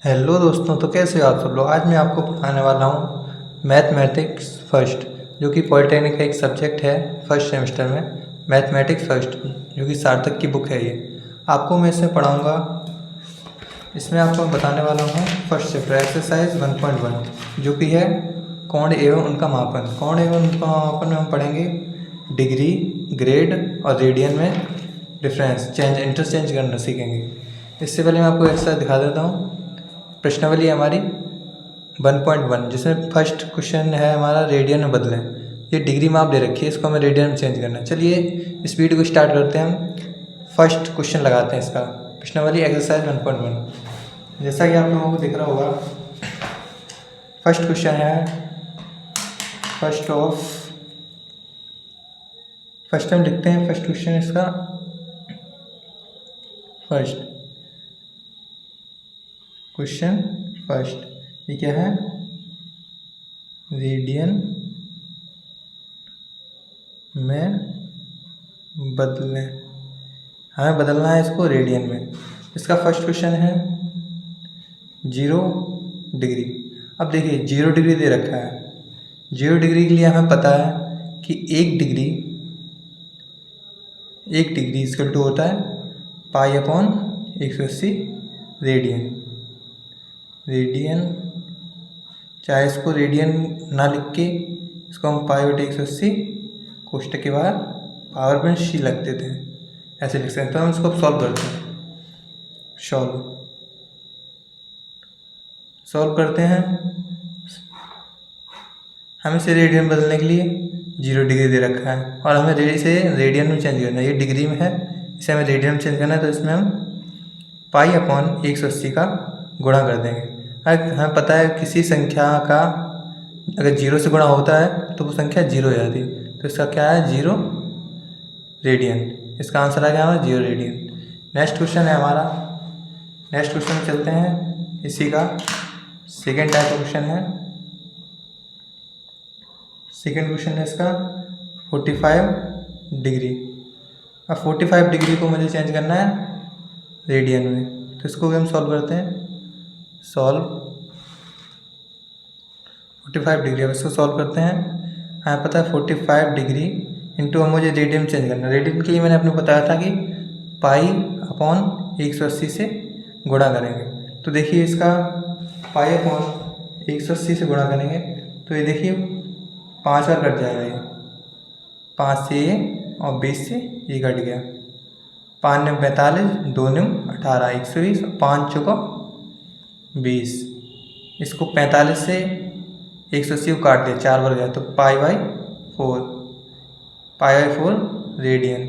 Hello दोस्तों, तो कैसे हो आप सब लोग। आज मैं आपको पढ़ाने वाला हूँ मैथमेटिक्स फर्स्ट, जो कि पॉलिटेक्निक का एक सब्जेक्ट है फर्स्ट सेमेस्टर में। मैथमेटिक्स फर्स्ट जो कि सार्थक की बुक है, ये आपको मैं इसमें पढ़ाऊँगा। इसमें आपको मैं बताने वाला हूँ फर्स्ट चैप्टर एक्सरसाइज 1.1, जो कि है कोण एवं उनका मापन। कोण एवं उनका मापन में हम पढ़ेंगे डिग्री, ग्रेड और रेडियन में डिफरेंस इंटरचेंज करना सीखेंगे। इससे पहले मैं आपको एक्सरसाइज दिखा देता हूँ। प्रश्नावली है हमारी 1.1, जिसमें फर्स्ट क्वेश्चन है हमारा रेडियन में बदलें। ये डिग्री में आप दे रखी है, इसको हमें रेडियन में चेंज करना है। चलिए इस वीडियो को स्टार्ट करते हैं। हम फर्स्ट क्वेश्चन लगाते हैं इसका, प्रश्नावली एक्सरसाइज 1.1। जैसा कि आप लोगों को दिख रहा होगा, फर्स्ट क्वेश्चन है फर्स्ट हम लिखते हैं फर्स्ट क्वेश्चन इसका। फर्स्ट क्वेश्चन ये क्या है, रेडियन में बदलें। हमें बदलना है इसको रेडियन में। इसका फर्स्ट क्वेश्चन है 0 डिग्री। अब देखिए 0 डिग्री दे रखा है। 0 डिग्री के लिए हमें पता है कि 1 डिग्री इक्वल टू होता है पाई अपॉन 180 रेडियन। चाहे इसको रेडियन ना लिख के इसको हम पाई बटे 180 कोष्टक के बाहर पावर में सी लग देते हैं, ऐसे लिख सकते हैं। तो हम इसको सॉल्व करते हैं। सॉल्व करते हैं। हम इसे रेडियन बदलने के लिए 0 डिग्री दे रखा है और हमें इसे रेडियन में चेंज करना है। ये डिग्री में है, इसे हमें रेडियन में चेंज करना है। तो इसमें हम पाई अपॉन 180 का गुणा कर देंगे। हमें पता है किसी संख्या का अगर 0 से गुणा होता है तो वो संख्या 0 हो जाती है। तो इसका क्या है, 0 रेडियन। इसका आंसर आ गया हमारा 0 रेडियन। नेक्स्ट क्वेश्चन है हमारा। नेक्स्ट क्वेश्चन में चलते हैं। इसी का सेकेंड टाइप का क्वेश्चन है। सेकेंड क्वेश्चन है इसका 45 डिग्री। अब 45 डिग्री को मुझे चेंज करना है रेडियन में। तो इसको भी हम सॉल्व करते हैं। 45 डिग्री, अब इसको सॉल्व करते हैं। हमें पता है 45 डिग्री इंटू हम मुझे रेडियन चेंज करना है। रेडियन के लिए मैंने आपको बताया था कि पाई अपॉन 180 से गुणा करेंगे। तो देखिए इसका पाई अपॉन 180 से गुणा करेंगे तो ये देखिए 5 बार कट जाएगा। ये 5 से ये और 20 से ये कट गया। 5 ने 45, 2 ने 18, 120, 5 चौका 20। इसको 45 से 180 को काट दिया, 4 बार गया तो पाई बाई 4 रेडियन।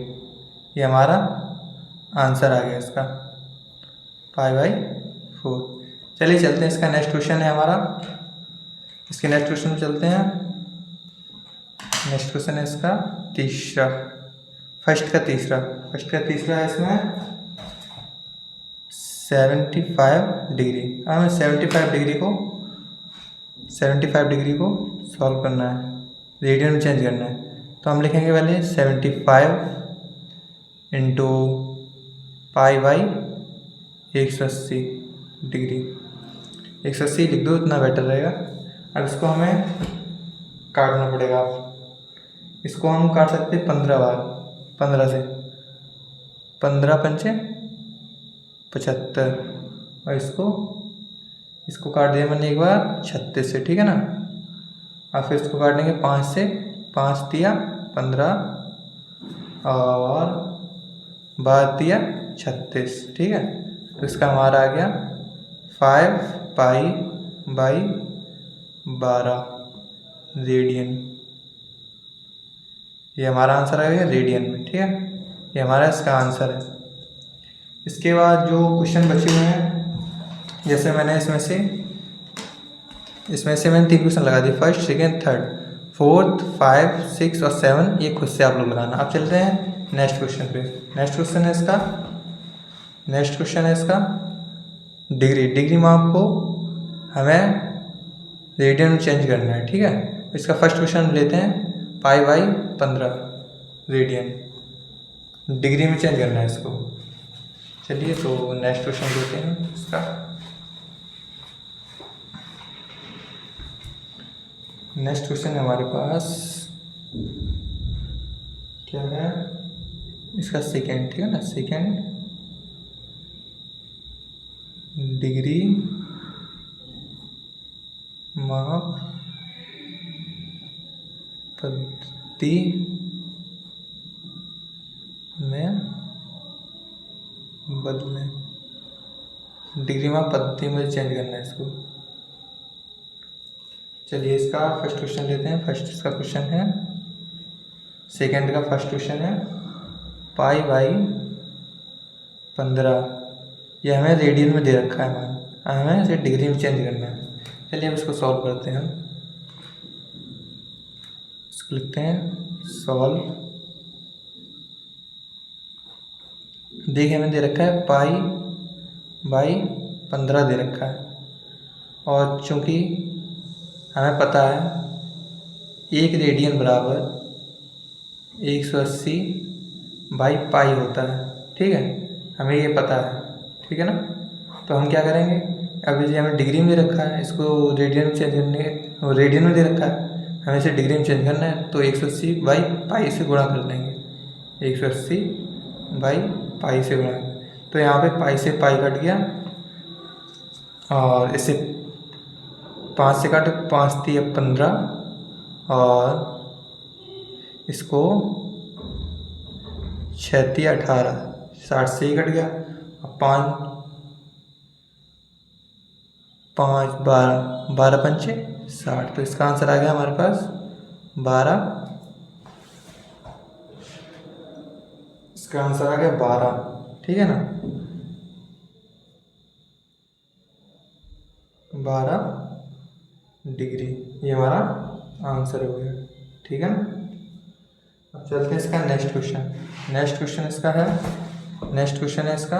ये हमारा आंसर आ गया इसका, पाई बाई 4। चलिए चलते हैं, इसका नेक्स्ट क्वेश्चन है हमारा। इसके नेक्स्ट क्वेश्चन में चलते हैं। नेक्स्ट क्वेश्चन है इसका तीसरा। फर्स्ट का तीसरा है इसमें 75 डिग्री। हमें 75 डिग्री को सॉल्व करना है, रेडियन में चेंज करना है। तो हम लिखेंगे पहले 75 इंटू पाई बाई 180 डिग्री। 180 लिख दो, इतना बेटर रहेगा। अब इसको हमें काटना पड़ेगा। इसको हम काट सकते हैं 15 बार। 15 से 15 पंचे 75, और इसको काट दिया मैंने एक बार 36 से, ठीक है ना। और फिर इसको काटेंगे 5 से, 5 दिया 15 और 12 दिया 36, ठीक है। तो इसका हमारा आ गया 5 पाई बाई 12 रेडियन। ये हमारा आंसर आ गया रेडियन में, ठीक है। ये हमारा इसका आंसर है। इसके बाद जो क्वेश्चन बचे हुए हैं, जैसे मैंने इसमें से मैंने 3 क्वेश्चन लगा दिए, फर्स्ट सेकेंड थर्ड। 4th 5 6 और 7 ये खुद से आप लोग लगाना। अब चलते हैं नेक्स्ट क्वेश्चन पे। नेक्स्ट क्वेश्चन है इसका डिग्री में आपको हमें रेडियन में चेंज करना है, ठीक है। इसका फर्स्ट क्वेश्चन लेते हैं, पाई बाई 15 रेडियन डिग्री में चेंज करना है इसको। चलिए तो नेक्स्ट क्वेश्चन लेते हैं इसका। नेक्स्ट क्वेश्चन है हमारे पास, क्या है इसका सेकेंड, ठीक है ना, सेकेंड डिग्री माप पद्धति में बदलें। डिग्री माप पद्धति में चेंज करना है इसको। चलिए इसका फर्स्ट क्वेश्चन लेते हैं। फर्स्ट इसका क्वेश्चन है, सेकेंड का फर्स्ट क्वेश्चन है पाई बाई 15। यह हमें रेडियन में दे रखा है मान, हमें इसे डिग्री में चेंज करना है। चलिए हम इसको सॉल्व करते हैं। इसको लिखते हैं सॉल्व। देखिए हमें दे रखा है पाई बाई 15 दे रखा है, और चूँकि हमें पता है 1 रेडियन बराबर 180 बाई पाई होता है, ठीक है, हमें ये पता है, ठीक है ना। तो हम क्या करेंगे, अब ये हमें डिग्री में दे रखा है, इसको रेडियन में चेंज करने, रेडियन में दे रखा है, हमें इसे डिग्री में चेंज करना है, तो 180 बाई पाई से गुणा कर देंगे। 180 बाई पाई से गुणा, तो यहाँ पे पाई से पाई कट गया, और इसे 5 से काटे, 5 3 15, और इसको 6 3 18, 60 से ही कट गया। अब 5 5 12, 12 पंचे 60, तो इसका आंसर आ गया हमारे पास 12। इसका आंसर आ गया 12, ठीक है ना, 12 डिग्री, ये हमारा आंसर हो गया, ठीक है ना। अब चलते हैं इसका नेक्स्ट क्वेश्चन। नेक्स्ट क्वेश्चन इसका है, नेक्स्ट क्वेश्चन है इसका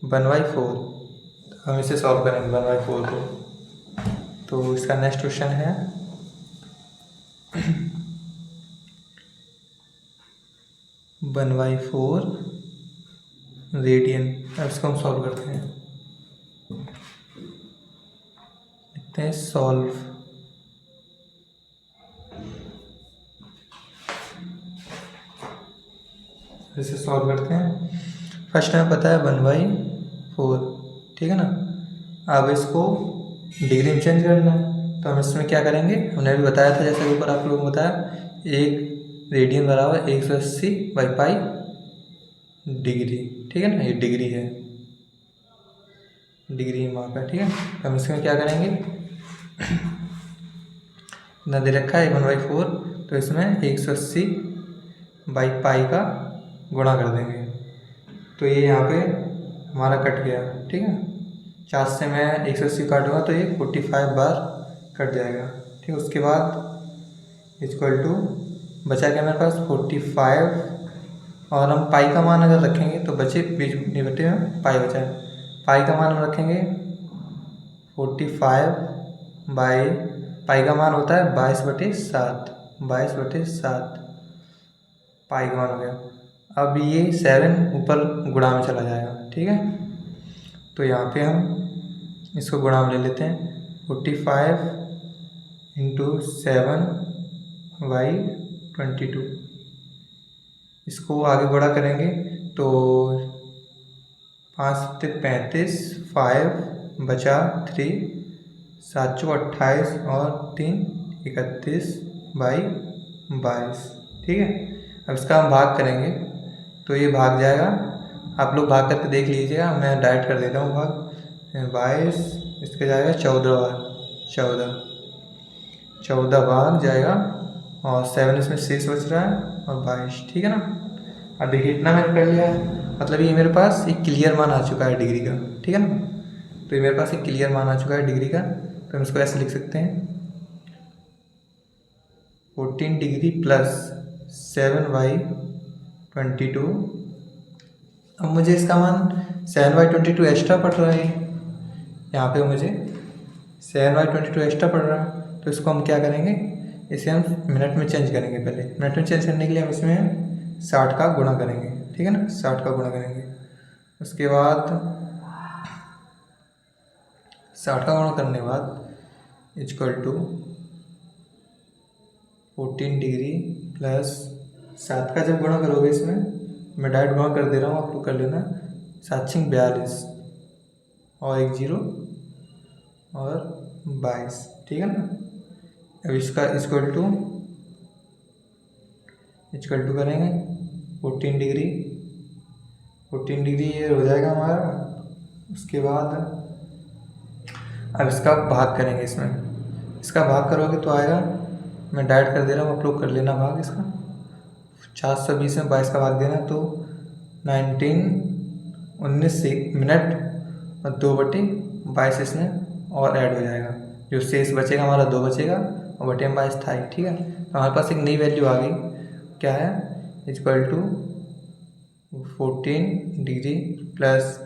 1/4। हम इसे सॉल्व करेंगे 1/4 को। तो इसका नेक्स्ट क्वेश्चन है 1/4 रेडियन। अब इसको हम सॉल्व करते हैं, लिखते हैं सॉल्व। इसे सॉल्व करते हैं। फर्स्ट हमें पता है 1/4, ठीक है ना। अब इसको डिग्री में चेंज करना है, तो हम इसमें क्या करेंगे, हमने अभी बताया था, जैसे ऊपर आप लोगों को बताया 1 रेडियन बराबर 180 बाई पाई डिग्री, ठीक है ना, ये डिग्री है, डिग्री माप है, ठीक है। हम इसमें क्या करेंगे, इतना दे रखा है 1/4, तो इसमें 180 बाई पाई का गुणा कर देंगे, तो ये यहाँ पे हमारा कट गया, ठीक है। 4 से मैं 180 काटूंगा तो ये 45 बार कट जाएगा, ठीक है। उसके बाद इक्वल टू बचा क्या मेरे पास 45, और हम पाई का मान अगर रखेंगे तो बचे बीच बटे में पाई बचा है, पाई का मान हम रखेंगे 45 बाई पाई का मान होता है 22/7, 22/7 पाई का मान हो गया। अब ये 7 ऊपर गुणा में चला जाएगा, ठीक है। तो यहाँ पे हम इसको गुणा में ले लेते हैं, 45 × 7/22। इसको आगे गुणा करेंगे तो 5 से 35, 5 बचा 3, 7 × 28 और 3 31/22, ठीक है। अब इसका हम भाग करेंगे तो ये भाग जाएगा, आप लोग भाग करके देख लीजिएगा, मैं डायरेक्ट कर देता हूँ भाग। 22 इसके जाएगा 14 बार, 14 भाग जाएगा, और 7 इसमें शेष बच रहा है, और 22, ठीक है ना। अब देखिए इतना मैंने कर लिया है, मतलब ये मेरे पास एक क्लियर मान आ चुका है डिग्री का, ठीक है ना। तो ये मेरे पास एक क्लियर मान आ चुका है डिग्री का, तो हम इसको ऐसे लिख सकते हैं 14 डिग्री प्लस 7/22। अब मुझे इसका मान 7/22 एक्स्ट्रा पड़ रहा है, यहाँ पे मुझे 7/22 एक्स्ट्रा पड़ रहा है, तो इसको हम क्या करेंगे, इसे हम मिनट में चेंज करेंगे। पहले मिनट में चेंज करने के लिए हम इसमें 60 का गुणा करेंगे, ठीक है ना, 60 का गुणा करेंगे। उसके बाद 60 का गुणा करने के बाद इक्वल टू 14 डिग्री प्लस 7 का जब गुणा करोगे इसमें, मैं डायरेक्ट गुणा कर दे रहा हूँ, आप लोग कर लेना। 7×42 और 1 0 और 22, ठीक है ना। अब इसका इक्वल टू करेंगे 14 डिग्री ये हो जाएगा हमारा। उसके बाद अब इसका भाग करेंगे इसमें, इसका भाग करोगे तो आएगा, मैं डायरेक्ट कर दे रहा हूँ, आप लोग कर लेना भाग इसका। 420 में 22 का भाग देना तो 19 मिनट और 2/22 इसमें और ऐड हो जाएगा, जो शेष बचेगा हमारा 2 बचेगा और बटे में 22 था ही, ठीक है। तो हमारे पास एक नई वैल्यू आ गई, क्या है, इक्वल टू 14 डिग्री प्लस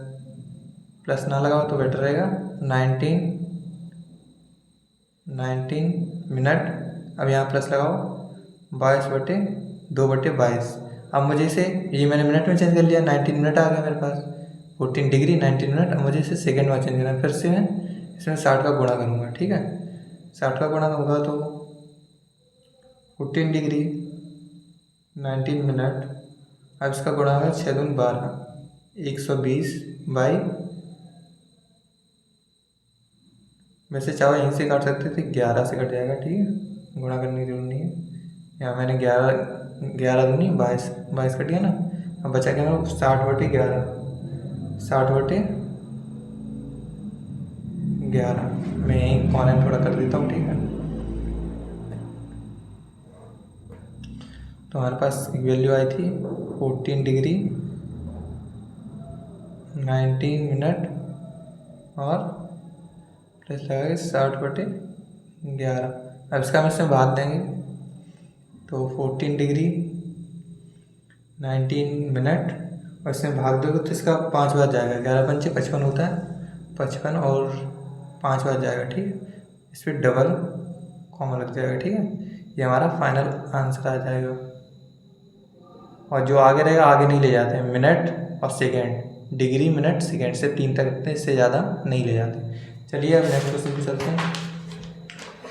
ना लगाओ तो बेटर रहेगा 19 मिनट। अब यहाँ प्लस लगाओ 22/2/22। अब मुझे इसे, ये मैंने मिनट में चेंज कर लिया, 19 मिनट आ गया मेरे पास, 14 डिग्री 19 मिनट। अब मुझे इसे सेकंड में चेंज करना है, फिर से मैं इसमें 60 का गुणा करूँगा, ठीक है। 60 का गुणा होगा तो 14 डिग्री 19 मिनट, अब इसका गुणा होगा 6 दूनी 12, 120 बाई, वैसे चाहो यहीं से काट सकते थे, 11 से कट जाएगा, ठीक है, गुणा करने की जरूरत नहीं है। यहाँ मैंने 11 दूनी 22 कट गया ना। अब बचा क्या मेरा 60/11, 60/11, मैं यहीं कॉर्नर थोड़ा कर देता हूँ, ठीक है। तो हमारे पास एक वैल्यू आई थी 14 डिग्री 19 मिनट और प्लस लगाएंगे 60/11। अब इसका हम इसमें भाग देंगे तो 14 डिग्री 19 मिनट और इसमें भाग दोगे तो इसका 5 बार जाएगा, 11×5 = 55 होता है, 55 और 5 बार जाएगा, ठीक है। इस पर डबल कॉमा लग जाएगा, ठीक है। ये हमारा फाइनल आंसर आ जाएगा। और जो आगे रहेगा आगे नहीं ले जाते हैं, मिनट और सेकेंड, डिग्री मिनट सेकेंड से 3 तक रखते हैं, इससे ज़्यादा नहीं ले जाते। चलिए अब नेक्स्ट क्वेश्चन पे चलते हैं।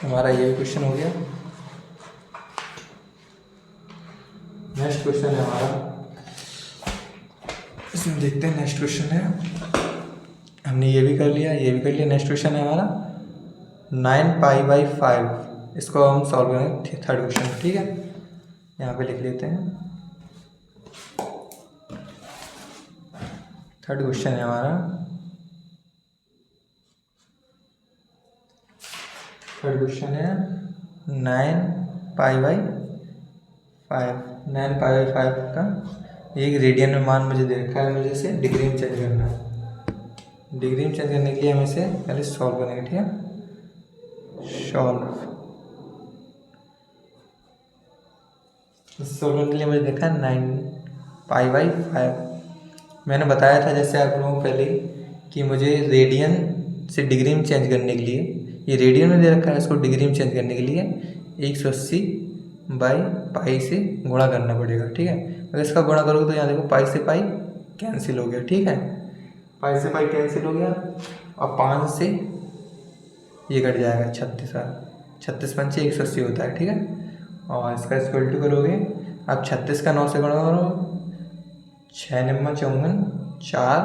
हमारा ये भी क्वेश्चन हो गया। नेक्स्ट क्वेश्चन है हमारा, इसमें देखते हैं। नेक्स्ट क्वेश्चन है, हमने ये भी कर लिया, ये भी कर लिया। नेक्स्ट क्वेश्चन है हमारा 9π/5, इसको हम सॉल्व करेंगे, थर्ड क्वेश्चन, ठीक है। यहाँ पे लिख लेते हैं, थर्ड क्वेश्चन है हमारा। थर्ड क्वेश्चन है 9π/5 का एक रेडियन में मान मुझे दे रखा है, मुझे इसे डिग्री में चेंज करना है। डिग्री में चेंज करने के लिए हम इसे पहले सॉल्व करेंगे, ठीक है। सॉल्व करने के लिए मुझे देखा है 9π/5। मैंने बताया था जैसे आप लोगों को पहले कि मुझे रेडियन से डिग्री में चेंज करने के लिए, ये रेडियन में दे रखा है, इसको डिग्री में चेंज करने के लिए 180/π से गुणा करना पड़ेगा, ठीक है। अगर इसका गुणा करोगे तो यहाँ देखो पाई से पाई कैंसिल हो गया, ठीक है, पाई से पाई कैंसिल हो गया और 5 से ये कट जाएगा 36, 36×5 = 180 होता है, ठीक है। और इसका इक्वल टू करोगे, अब 36 का 9 से गुणा करो, 6 9 54, 4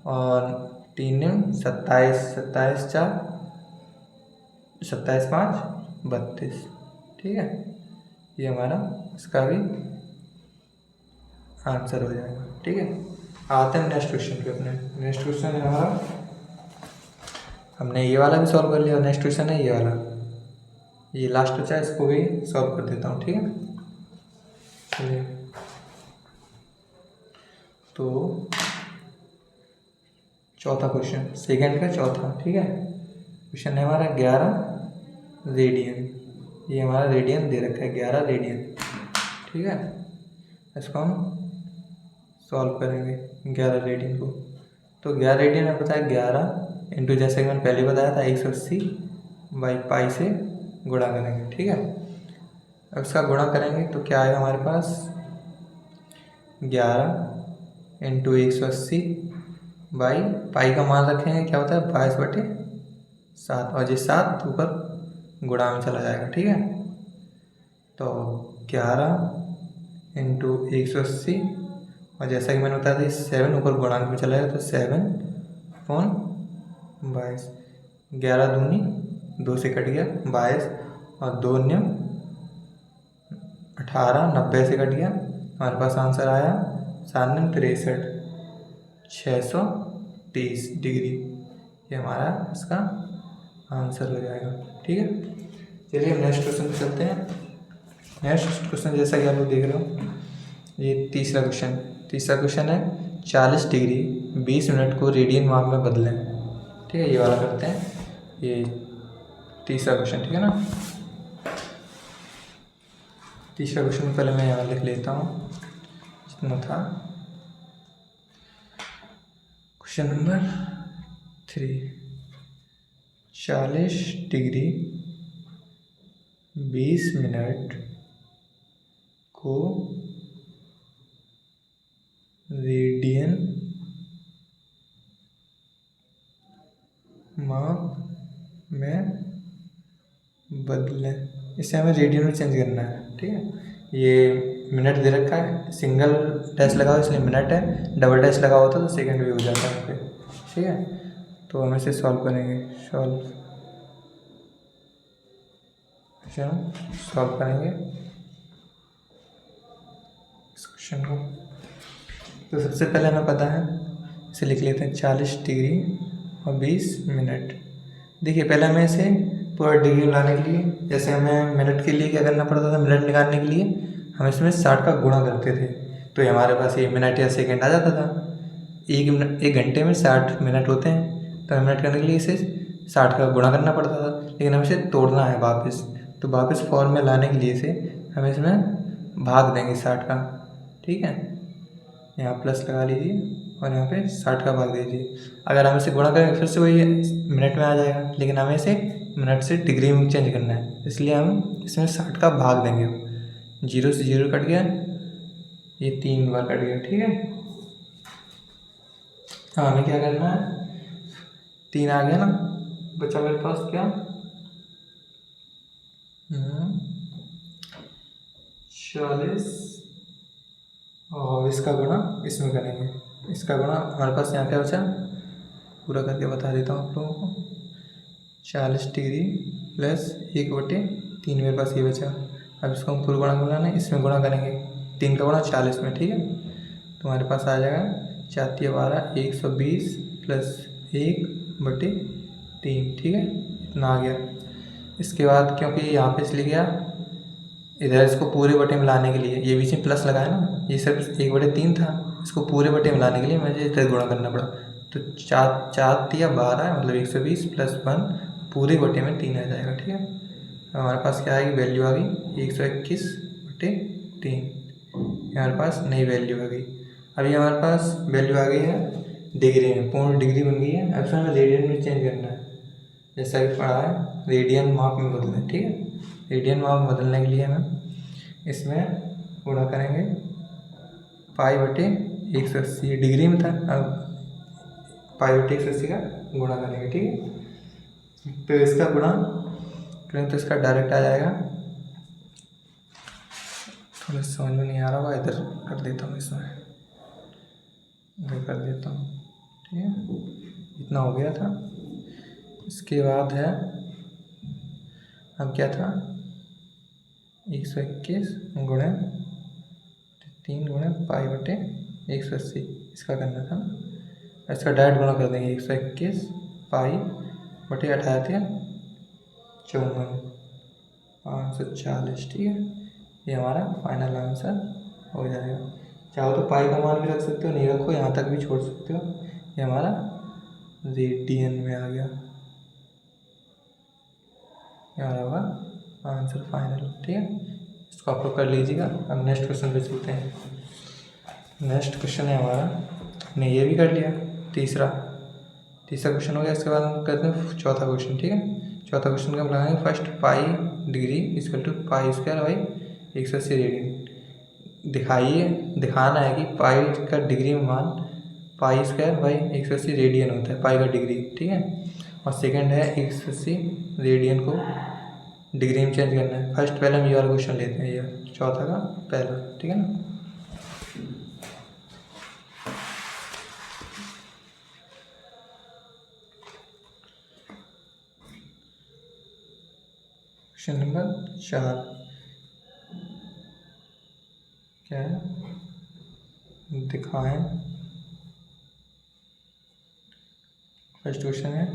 और 3 9 27, 27 4 27 5 32, ठीक है। ये हमारा इसका भी आंसर हो जाएगा, ठीक है। आते हैं नेक्स्ट क्वेश्चन पे अपने। नेक्स्ट क्वेश्चन है हमारा, हमने ये वाला भी सॉल्व कर लिया। नेक्स्ट क्वेश्चन है ये वाला, ये लास्ट बचा है, इसको भी सॉल्व कर देता हूँ, ठीक है। चलिए, तो चौथा क्वेश्चन, सेकंड का चौथा, ठीक है। क्वेश्चन है हमारा 11 रेडियन, ये हमारा रेडियन दे रखा है 11 रेडियन, ठीक है। इसको हम सॉल्व करेंगे 11 रेडियन को। तो 11 रेडियन में पता है 11 इंटू, जैसे कि मैंने पहले बताया था, 180/π से गुणा करेंगे, ठीक है। अब इसका गुणा करेंगे तो क्या आएगा हमारे पास, 11 इंटू 180/π का मान रखेंगे, क्या होता है 22/7, और ये 7 ऊपर गुणा में चला जाएगा, ठीक है। तो 11 इंटू 180, और जैसा कि मैंने बताया था 7 ऊपर गुणांक में चला गया तो 7/22। 11 दूनी 2 से कट गया 22, और 2 न्यम 18, 90 से कट गया। हमारे पास आंसर आया 7 न्यम 63, 630 डिग्री। ये हमारा इसका आंसर हो जाएगा। ठीक है, चलिए हम नेक्स्ट क्वेश्चन पे चलते हैं। नेक्स्ट क्वेश्चन जैसा कि आप लोग देख रहे हो, ये तीसरा क्वेश्चन है 40 डिग्री 20 मिनट को रेडियन माप में बदलें। ठीक है, ये वाला करते हैं, ये तीसरा क्वेश्चन। ठीक है ना, तीसरा क्वेश्चन पहले मैं यहाँ लिख लेता हूँ जितना था। क्वेश्चन नंबर 3, 40 डिग्री 20 मिनट को रेडियन माप में बदलें। इसे हमें रेडियन में चेंज करना है। ठीक है, ये मिनट दे रखा है, सिंगल डैश लगाओ इसलिए मिनट है, डबल डैश लगा होता तो सेकंड भी हो जाता है फिर। ठीक है, तो हम इसे सॉल्व करेंगे। सॉल्व करेंगे इस क्वेश्चन को। तो सबसे पहले हमें पता है, इसे लिख लेते हैं 40 डिग्री और 20 मिनट। देखिए पहले हमें इसे पूरा डिग्री लाने के लिए, जैसे हमें मिनट के लिए क्या करना पड़ता था, मिनट निकालने के लिए हम इसमें 60 का गुणा करते थे, तो हमारे पास ये मिनट या सेकंड आ जाता था। एक घंटे में 60 मिनट होते हैं, तो मिनट करने के लिए इसे 60 का गुणा करना पड़ता था, लेकिन हमें इसे तोड़ना है वापस। तो वापस फॉर्म में लाने के लिए इसे हम इसमें भाग देंगे 60 का। ठीक है, यहाँ प्लस लगा लीजिए और यहाँ पे 60 का भाग दीजिए। अगर हम इसे गुणा करेंगे फिर से वही मिनट में आ जाएगा, लेकिन हमें इसे मिनट से डिग्री में चेंज करना है, इसलिए हम इसमें 60 का भाग देंगे। 0 से 0 कट गया, ये 3 बार कट गया। ठीक है, हाँ हमें क्या करना है, 3 आ गया ना, बचा मेरे पास क्या 40, और इसका गुणा इसमें करेंगे। इसका गुणा हमारे पास यहाँ क्या बचा, पूरा करके बता देता हूँ आप लोगों को। 40 डिग्री प्लस 1/3 मेरे पास ये बचा। अब इसको हम पूरा गुणा बनाना है, इसमें गुणा करेंगे, 3 का गुणा 40 में। ठीक है, तो हमारे पास आ जाएगा 4×12 120 प्लस 1/3। ठीक है, इतना आ गया। इसके बाद क्योंकि यहाँ पे इसलिए गया, इधर इसको पूरे बटे में लाने के लिए ये बीच में प्लस लगाया ना, ये सिर्फ 1/3 था, इसको पूरे बटे में लाने के लिए मुझे इधर गुणा करना पड़ा। तो 4×4 = 12, मतलब 120 प्लस 1 पूरे बटे में 3 आ जाएगा। ठीक है, हमारे पास क्या आएगी, वैल्यू आ गई 121/3। हमारे पास नई वैल्यू आ गई। अभी हमारे पास वैल्यू आ गई है डिग्री में, पूर्ण डिग्री बन गई है। अब इसमें हमें रेडियन में चेंज करना है, जैसा कि पढ़ा है, रेडियन माप में बदलें। ठीक है, रेडियन माप में बदलने के लिए हम इसमें गुणा करेंगे π/180, डिग्री में था, अब π/180 का गुणा करेंगे। ठीक है, तो इसका गुणा करें तो इसका डायरेक्ट आ जाएगा। थोड़ा समझ में नहीं आ रहा होगा, इधर कर देता हूँ, इसमें इधर कर देता हूँ। ठीक है, इतना हो गया था। इसके बाद है, अब क्या था, 121 गुणे 3 गुणे π/180, इसका करना था ना। इसका डायरेक्ट गुणा कर देंगे, 121 π/18 54 540। ठीक है, ये हमारा फाइनल आंसर हो जाएगा। चाहो तो पाई का मान भी रख सकते हो, नहीं रखो यहाँ तक भी छोड़ सकते हो। ये हमारा रेडियन में आ गया, ये हमारा होगा आंसर फाइनल। ठीक है, इसको आप लोग कर लीजिएगा। अब नेक्स्ट क्वेश्चन पे चलते हैं। नेक्स्ट क्वेश्चन है हमारा, हमने ये भी कर लिया, तीसरा क्वेश्चन हो गया। इसके बाद हम करते हैं चौथा क्वेश्चन। ठीक है, चौथा क्वेश्चन का हम लगाएंगे first pi degree equal to π² 180 radian. दिखाना है कि पाई का डिग्री में मान π² 180 रेडियन होता है, पाई का डिग्री। ठीक है, और सेकंड है 180 रेडियन को डिग्री में चेंज करना है। फर्स्ट पहले हम ये वाला क्वेश्चन लेते हैं, ये चौथा का पहला, ठीक है ना। क्वेश्चन नंबर 4 क्या है, दिखाएं। फर्स्ट क्वेश्चन है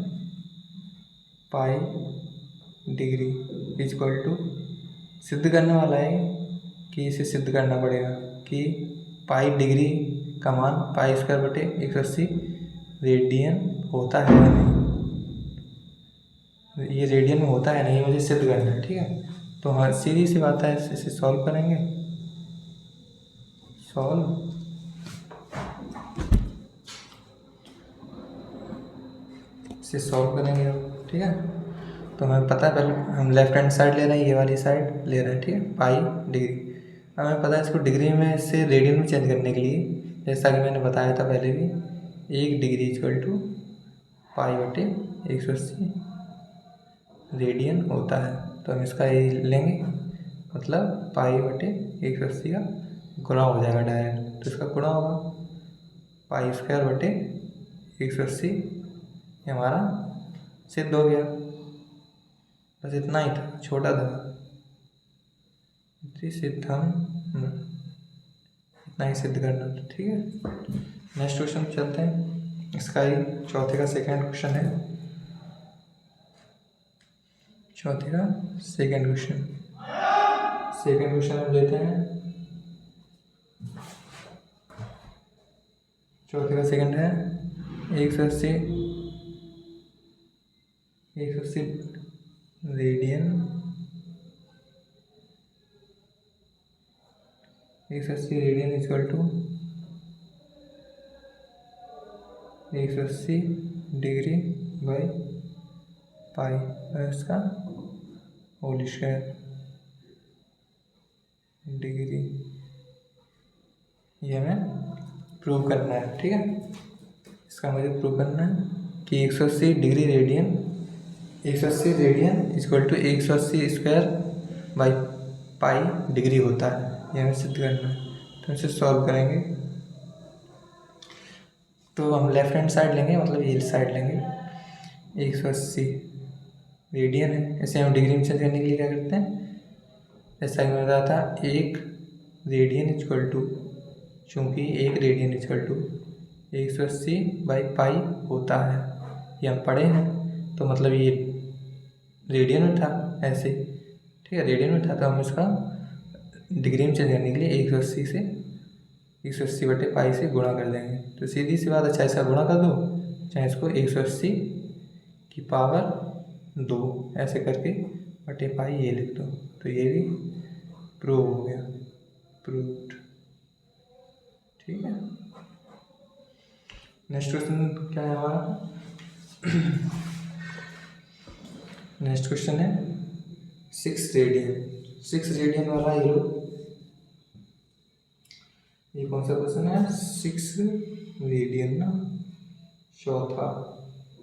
पाई डिग्री इक्वल टू, सिद्ध करने वाला है कि इसे सिद्ध करना पड़ेगा कि पाई डिग्री का मान पाई स्क्वायर बटे 180 रेडियन होता है या नहीं। ये रेडियन में होता है नहीं, मुझे सिद्ध करना है, ठीक है। तो हाँ, सीधी सी बात है, इसे सॉल्व करेंगे। सॉल्व इसे सॉल्व करेंगे अब, ठीक है। तो हमें पता है, पहले हम लेफ्ट हैंड साइड ले रहे हैं, ये वाली साइड ले रहे हैं, ठीक है, पाई डिग्री। हमें पता है इसको डिग्री में इससे रेडियन में चेंज करने के लिए, जैसा कि मैंने बताया था पहले भी, 1 डिग्री इक्वल टू पाई बटे 180 रेडियन होता है। तो हम इसका ये लेंगे, मतलब पाई बटे 180 का गुणा हो जाएगा डायरेक्ट, तो इसका गुणा होगा पाई स्क्वायर बटे 180, ये हमारा सिद्ध हो गया। बस इतना ही था, छोटा था सिद्ध, हम इतना ही सिद्ध करना था, ठीक है। नेक्स्ट क्वेश्चन चलते हैं, इसका ही चौथे का सेकंड क्वेश्चन है। चौथे का सेकंड क्वेश्चन हम लेते हैं। चौथे का सेकंड है 180 radian, 180 radian equal to 180 degree by pi, इसका होल स्क्वायर डिग्री। ये हमें प्रूव करना है, ठीक है। इसका मुझे प्रूव करना है कि 180 degree radian, 180 radian equal to 180 square by pi degree होता है, ये हमें सिद्ध करना है। तो इसे सॉल्व करेंगे, तो हम लेफ्ट हैंड साइड लेंगे, मतलब ये साइड लेंगे। 180 रेडियन है, इसे हम डिग्री में चेंज करने के लिए क्या करते हैं, जैसा कि मैं बताया था, 1 रेडियन इक्वल टू, चूँकि 1 radian equal to 180 by pi होता है, ये हम पढ़े हैं। तो मतलब ये रेडियन में था ऐसे, ठीक है, रेडियन में था, तो हम इसका डिग्री में चेंज करने के लिए 180 से 180 बटे पाई से गुणा कर देंगे। तो सीधी सी बात है, चाहे इसका गुणा कर दो, चाहे इसको 180 की पावर 2 ऐसे करके बटे पाई ये लिख दो, तो ये भी प्रूव हो गया, प्रूव्ड, ठीक है। नेक्स्ट क्वेश्चन क्या है हमारा, नेक्स्ट क्वेश्चन है 6 रेडियन वाला। ये कौन सा क्वेश्चन है, 6 रेडियन ना, चौथा,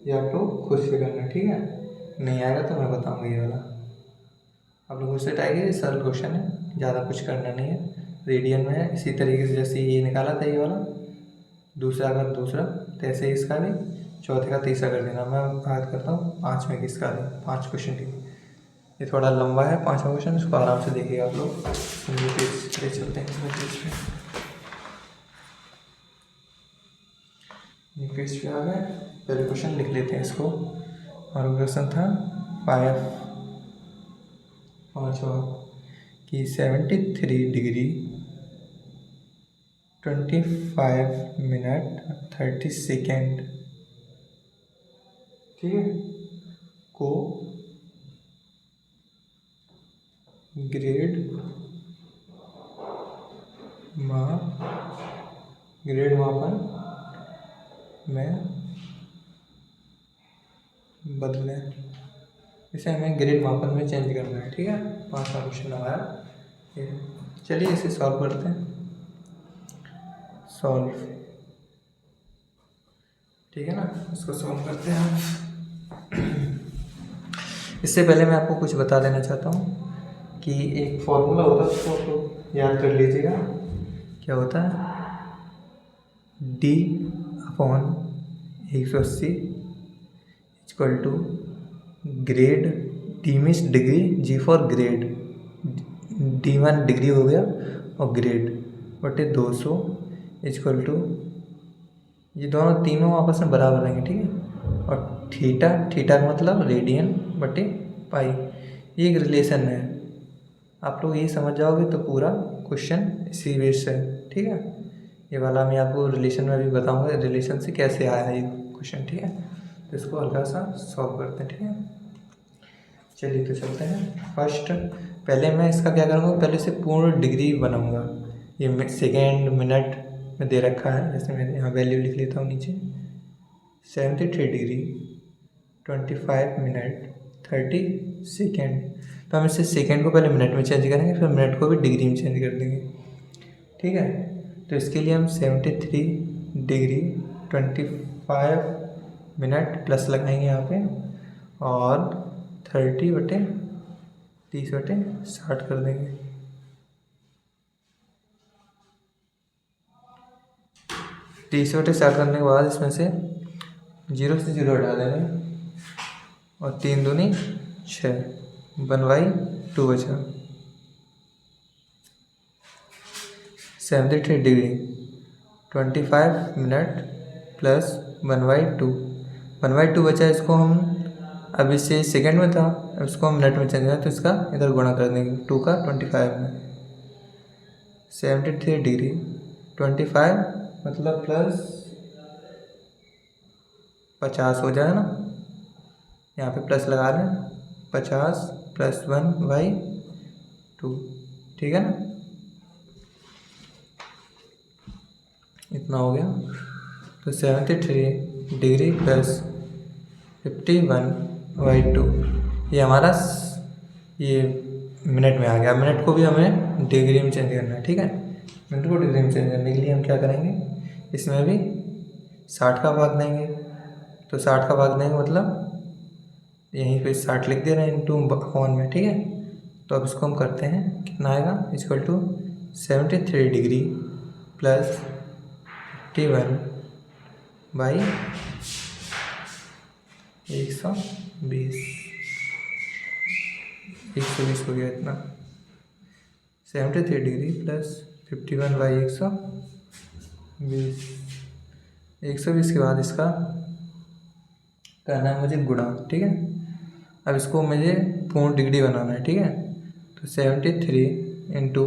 या तो खुद से करना, ठीक है, नहीं आएगा तो मैं बताऊंगा ये वाला। आप लोग खुद से आएगा, सरल क्वेश्चन है, ज़्यादा कुछ करना नहीं है, रेडियन में है। इसी तरीके से जैसे ये निकाला था ये वाला, दूसरा का दूसरा, तो ऐसे ही इसका भी चौथे का तीसरा कर देना। मैं बात करता हूँ पाँचवें की, इसका भी 5 क्वेश्चन की। ये थोड़ा लंबा है 5वां क्वेश्चन, इसको आराम से देखिएगा आप लोग। चलते हैं पेज पे आ गए, पहले क्वेश्चन लिख लेते हैं इसको। और क्वेश्चन था 5वां कि 73 डिग्री 25 मिनट 30 सेकेंड, ठीक है, को ग्रेड मापन में बदलें। इसे हमें ग्रेड मापन में चेंज करना है, ठीक है। 5वां क्वेश्चन हमारा, चलिए इसे सॉल्व करते हैं। सॉल्व, ठीक है ना, इसको सॉल्व करते हैं। इससे पहले मैं आपको कुछ बता देना चाहता हूँ कि एक फॉर्मूला होता है, उसको आपको याद कर लीजिएगा। क्या होता है? D upon 180 equal to grade, D means degree, G for grade, D मान डिग्री हो गया और ग्रेड बटे 200 इक्वल टू, ये दोनों तीनों आपस में बराबर रहेंगे, ठीक है। और थीटा, थीटा का मतलब रेडियन बटे पाई, ये एक रिलेशन है। आप लोग ये समझ जाओगे तो पूरा क्वेश्चन इसी बेस से, ठीक है। ये वाला मैं आपको रिलेशन में भी बताऊंगा, रिलेशन से कैसे आया है ये क्वेश्चन, ठीक है। तो इसको हल्का सा सॉल्व करते हैं, ठीक है। चलिए तो चलते हैं। फर्स्ट पहले मैं इसका क्या करूँगा, पहले से पूर्ण डिग्री बनाऊँगा। ये सेकेंड मिनट में दे रखा है, जैसे मैंने यहाँ वैल्यू लिख लेता हूँ नीचे, 73 डिग्री 25 मिनट 30 सेकेंड। तो हम इससे सेकेंड को पहले मिनट में चेंज करेंगे, फिर मिनट को भी डिग्री में चेंज कर देंगे, ठीक है। तो इसके लिए हम 73 डिग्री 25 मिनट प्लस लगाएंगे यहाँ पे, और 30/30/60 कर देंगे। 30/60 करने के बाद इसमें से 0 से 0 हटा देंगे, और 3 दूनी 6, 1/2 बचा। 73 डिग्री 25 मिनट प्लस 1/2, 1/2 बचा। इसको हम, अब इससे सेकेंड में था, अब इसको हम मिनट में चेंज करें तो इसका इधर गुणा कर देंगे, 2 का 25 में। 73 डिग्री 25 मतलब प्लस 50 हो जाए ना, यहाँ पे प्लस लगा लें, 50 + 1/2, ठीक है ना। इतना हो गया। तो 73 डिग्री प्लस 51/2, ये हमारा ये मिनट में आ गया। मिनट को भी हमें डिग्री में चेंज करना है, ठीक है। मिनट को डिग्री में चेंज करने के लिए हम क्या करेंगे, इसमें भी 60 का भाग देंगे। तो 60 का भाग देंगे मतलब यहीं पे 60 लिख दे रहे हैं इंटू अपॉन में, ठीक है। तो अब इसको हम करते हैं, कितना आएगा, इक्वल टू 73 डिग्री प्लस 51/120, 120 हो गया इतना। 73 डिग्री प्लस 51/120, 120 के बाद इसका करना है मुझे गुणा, ठीक है। अब इसको मुझे पूर्ण डिग्री बनाना है, ठीक है। तो 73 इंटू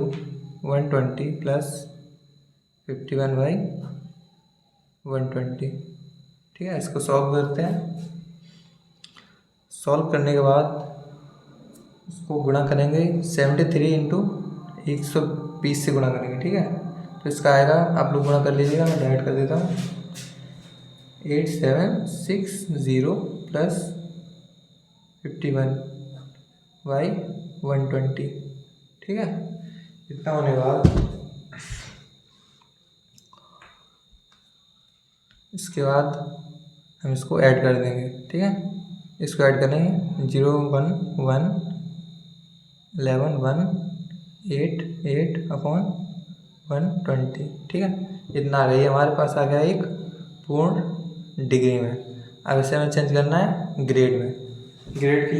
120 प्लस 51/120, ठीक है। इसको सॉल्व करते हैं। सॉल्व करने के बाद इसको गुणा करेंगे, 73 इंटू 120 से गुणा करेंगे, ठीक है। तो इसका आएगा, आप लोग गुणा कर लीजिएगा, मैं डायरेक्ट कर देता हूँ, 8760 प्लस 51/120, ठीक है। इतना होने के बाद इसके बाद हम इसको ऐड कर देंगे, ठीक है। इसको ऐड करेंगे, 0 1 1 11 1 8 8/120, ठीक है। इतना आ गई, हमारे पास आ गया एक पूर्ण डिग्री में। अब इसे हमें चेंज करना है ग्रेड में। ग्रेड के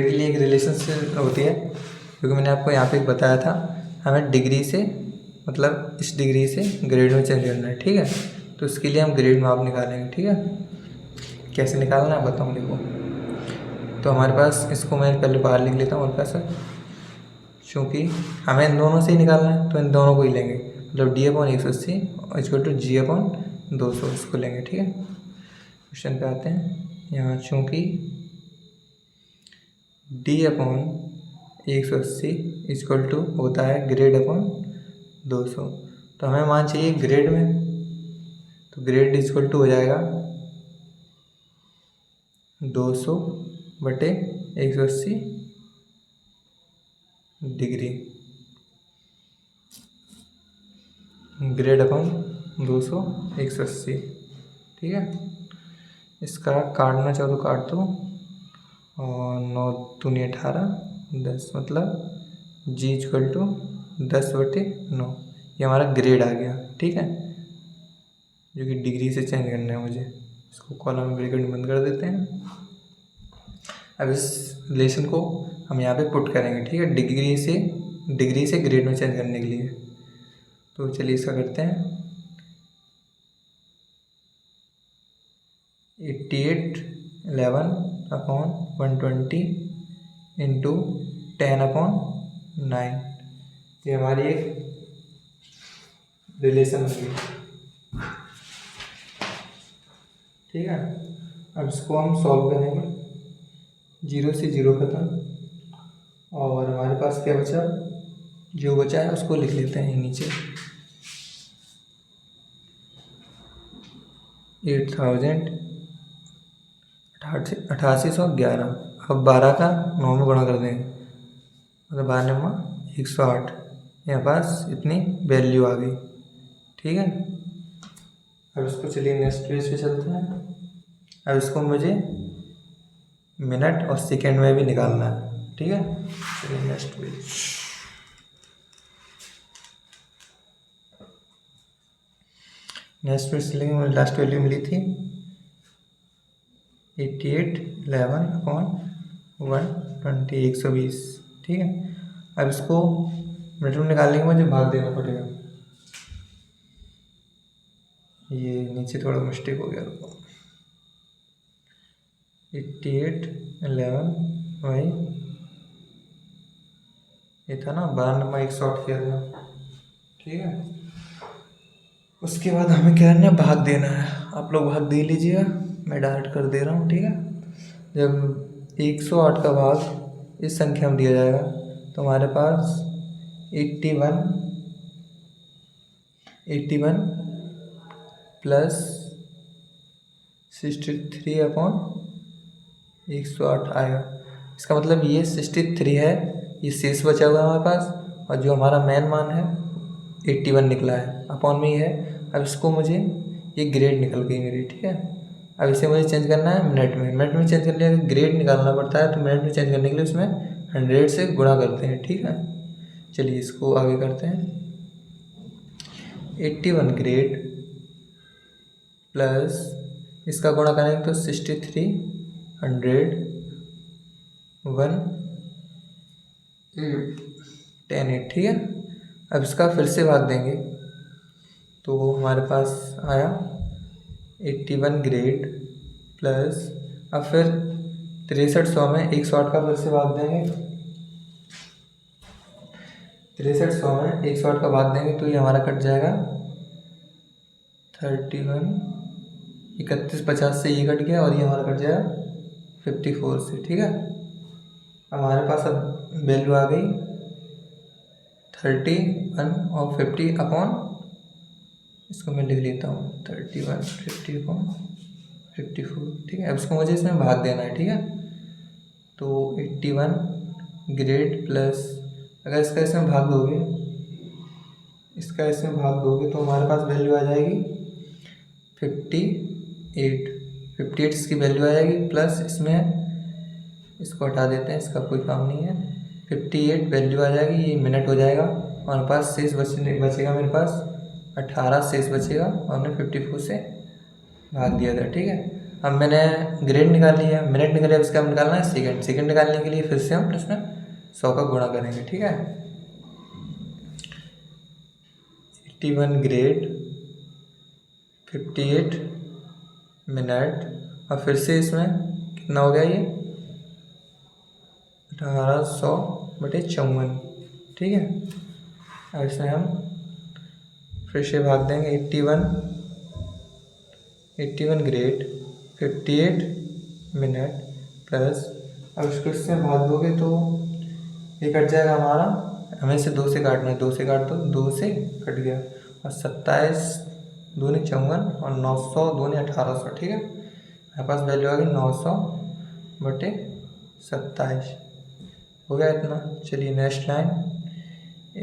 लिए एक रिलेशन होती है, क्योंकि मैंने आपको यहाँ पे बताया था, हमें डिग्री से मतलब इस डिग्री से ग्रेड में चेंज करना है, ठीक है। तो उसके लिए हम ग्रेड माप निकालेंगे, ठीक है। कैसे निकालना है बताऊँ, देखो। तो हमारे पास, इसको मैं पहले बाहर लिख लेता हूँ हल्का सा, क्योंकि हमें इन दोनों से ही निकालना है, तो इन दोनों को ही लेंगे, मतलब D/180 इक्वल टू G/200, इसको लेंगे, ठीक है। क्वेश्चन पे आते हैं। यहाँ चूँकि D/180 इक्वल टू होता है ग्रेड/200, तो हमें मान चाहिए ग्रेड में, तो ग्रेड इक्वल टू हो जाएगा 200/180 डिग्री, ग्रेड/200 180, ठीक है। इसका काटना चाहो तो काट दो, और 9 दूनी 18, 10 मतलब जी इक्वल टू 10/9। ये हमारा ग्रेड आ गया, ठीक है, जो कि डिग्री से चेंज करना है मुझे। इसको कॉलम ब्रैकेट में बंद कर देते हैं। अब इस रिलेशन को हम यहाँ पे पुट करेंगे, ठीक है, डिग्री से ग्रेड में चेंज करने के लिए। तो चलिए इसका करते हैं। 8811/120 इंटू 10/9। ये हमारी एक रिलेशन होगी, ठीक है। अब इसको हम सॉल्व करेंगे। 0 से 0 खत्म, और हमारे पास क्या बचा, जो बचा है उसको लिख लेते हैं नीचे। 8811। अब 12 का 9 में गुणा कर देंगे, मतलब 12×9 = 108। यहाँ पास इतनी वैल्यू आ गई, ठीक है। अब इसको चलिए नेक्स्ट पेज पे चलते हैं। अब इसको मुझे मिनट और सेकेंड में भी निकालना है, ठीक है। चलिए नेक्स्ट पेज। नेक्स्ट पेज चलेंगे। मुझे लास्ट वैल्यू मिली थी 8811/120, 120, ठीक है। अब इसको मिनट में निकालने के मुझे भाग देना पड़ेगा। ये नीचे थोड़ा मिस्टेक हो गया, रुको। 8811 वही ये था ना, 12×108 किया था, ठीक है। उसके बाद हमें क्या करना है, भाग देना है। आप लोग भाग दे लीजिएगा, मैं डायरेक्ट कर दे रहा हूँ, ठीक है। जब 108 का भाग इस संख्या में दिया जाएगा तो हमारे पास 81 प्लस 63/108 आएगा। इसका मतलब ये 63 है, ये शेष बचा हुआ है हमारे पास, और जो हमारा मेन मान है 81 निकला है, अपॉन में ही है। अब इसको मुझे, ये ग्रेड निकल गई मेरी, ठीक है। अब इसे मुझे चेंज करना है मिनट में। मिनट में चेंज करने के लिए ग्रेड निकालना पड़ता है, तो मिनट में चेंज करने के लिए उसमें 100 से गुणा करते हैं, ठीक है। चलिए इसको आगे करते हैं। 81 ग्रेड प्लस इसका गुणा करेंगे तो 63 100 110, ठीक है। अब इसका फिर से भाग देंगे तो हमारे पास आया 81 ग्रेड प्लस, अब फिर 6300 में 108 का फिर से भाग देंगे। 6300 में 108 का भाग देंगे तो ये हमारा कट जाएगा 31, 3150 से ये कट गया, और ये हमारा कट जाएगा 54 से, ठीक है। हमारे पास अब वैल्यू आ गई 31 और 50 अपॉन, इसको मैं लिख लेता हूँ 31 50/54, ठीक है। अब इसको मुझे इसमें भाग देना है, ठीक है। तो 81 ग्रेड प्लस, अगर इसका इसमें भाग दोगे, तो हमारे पास वैल्यू आ जाएगी 58 इसकी वैल्यू आ जाएगी, प्लस इसमें इसको हटा देते हैं, इसका कोई काम नहीं है। 58 वैल्यू आ जाएगी, ये मिनट हो जाएगा, और हमारे पास शेष बचेगा मेरे पास 18 शेष बचेगा, और हमने 54 से भाग दिया था, ठीक है। अब मैंने ग्रेड निकाल लिया, मिनट निकाल लिया, इसका निकालना है सेकंड निकालने के लिए फिर से हम इसमें 100 का गुणा करेंगे, ठीक है। 81 ग्रेड 58 मिनट, और फिर से इसमें कितना हो गया, ये 1800/54, ठीक है। अब इसमें हम फिर से भाग देंगे 81 ग्रेड 58 मिनट प्लस, अब इसको इससे भाग दोगे तो ये कट जाएगा हमारा, हमें इसे 2 से काटना है, 2 से काट दो, 2 से कट गया, और 27 दूनी 54 और 900 दूनी 1800, ठीक है। हमारे पास वैल्यू आ गई 900/27, हो गया इतना। चलिए नेक्स्ट लाइन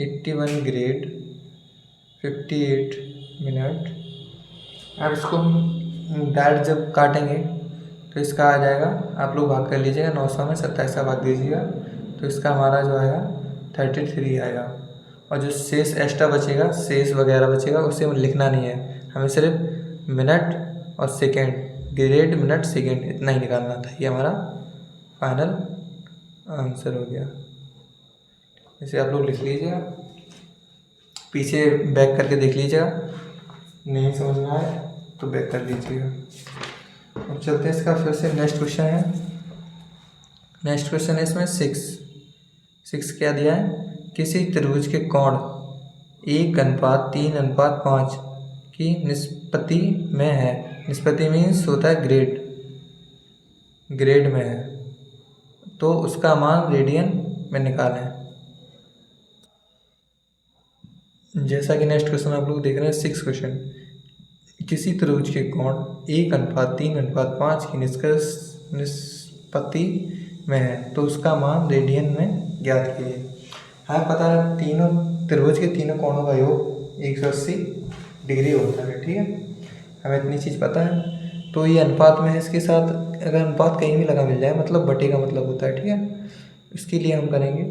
81 ग्रेड 58 मिनट। अब इसको डायरेक्ट जब काटेंगे तो तो इसका आ जाएगा, आप लोग भाग कर लीजिएगा, 900 में 27 का भाग दीजिएगा, तो इसका हमारा जो आएगा 33 आएगा। और जो शेष एक्स्ट्रा बचेगा, शेष वगैरह बचेगा, उसे हमें लिखना नहीं है, हमें सिर्फ मिनट और सेकेंड, ग्रेड मिनट सेकेंड इतना ही निकालना था। ये हमारा फाइनल आंसर हो गया। इसे आप लोग लिख लीजिएगा, पीछे बैक करके देख लीजिएगा, नहीं समझ में आए तो बैक कर लीजिएगा। अब चलते हैं इसका फिर से नेक्स्ट क्वेश्चन है। नेक्स्ट क्वेश्चन है इसमें 6 क्या दिया है, किसी त्रिभुज के कोण 1:3:5 की निष्पत्ति में है। निष्पत्ति मीन्स होता है ग्रेड में है, तो उसका मान रेडियन में निकालें। जैसा कि नेक्स्ट क्वेश्चन आप लोग देख रहे हैं 6 क्वेश्चन, किसी त्रिभुज के कोण 1:3:5 की निष्पत्ति में है, तो उसका मान रेडियन में ज्ञात कीजिए। हमें पता है तीनों त्रिभुज के तीनों कोणों का योग 180 डिग्री होता है, ठीक है, हमें इतनी चीज़ पता है। तो ये अनुपात में है, इसके साथ अगर अनुपात कहीं भी लगा मिल जाए मतलब बटे का मतलब होता है, ठीक है। इसके लिए हम करेंगे,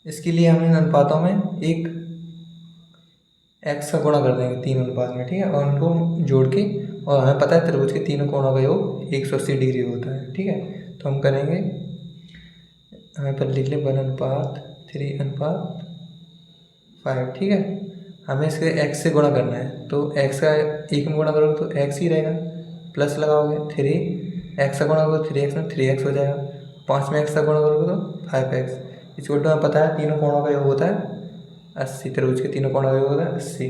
इसके लिए हम इन अनुपातों में एक x का गुणा कर देंगे 3 अनुपात में, ठीक है, और उनको जोड़ के, और हमें पता है त्रिभुज के तीनों कोणों का योग 180 डिग्री होता है, ठीक है। तो हम करेंगे, हमें पर लिख लें 1:3:5, ठीक है। हमें इसके x से गुणा करना है, तो x का 1 में गुणा करोगे तो x ही रहेगा, प्लस लगाओगे 3x का गुणा करोगे 3x में 3x हो जाएगा, 5 में x का गुणा करोगे तो 5x। इस हमें पता है तीनों कोणों का योग होता है 80, त्रिभुज के तीनों कोणों का योग होता है 80।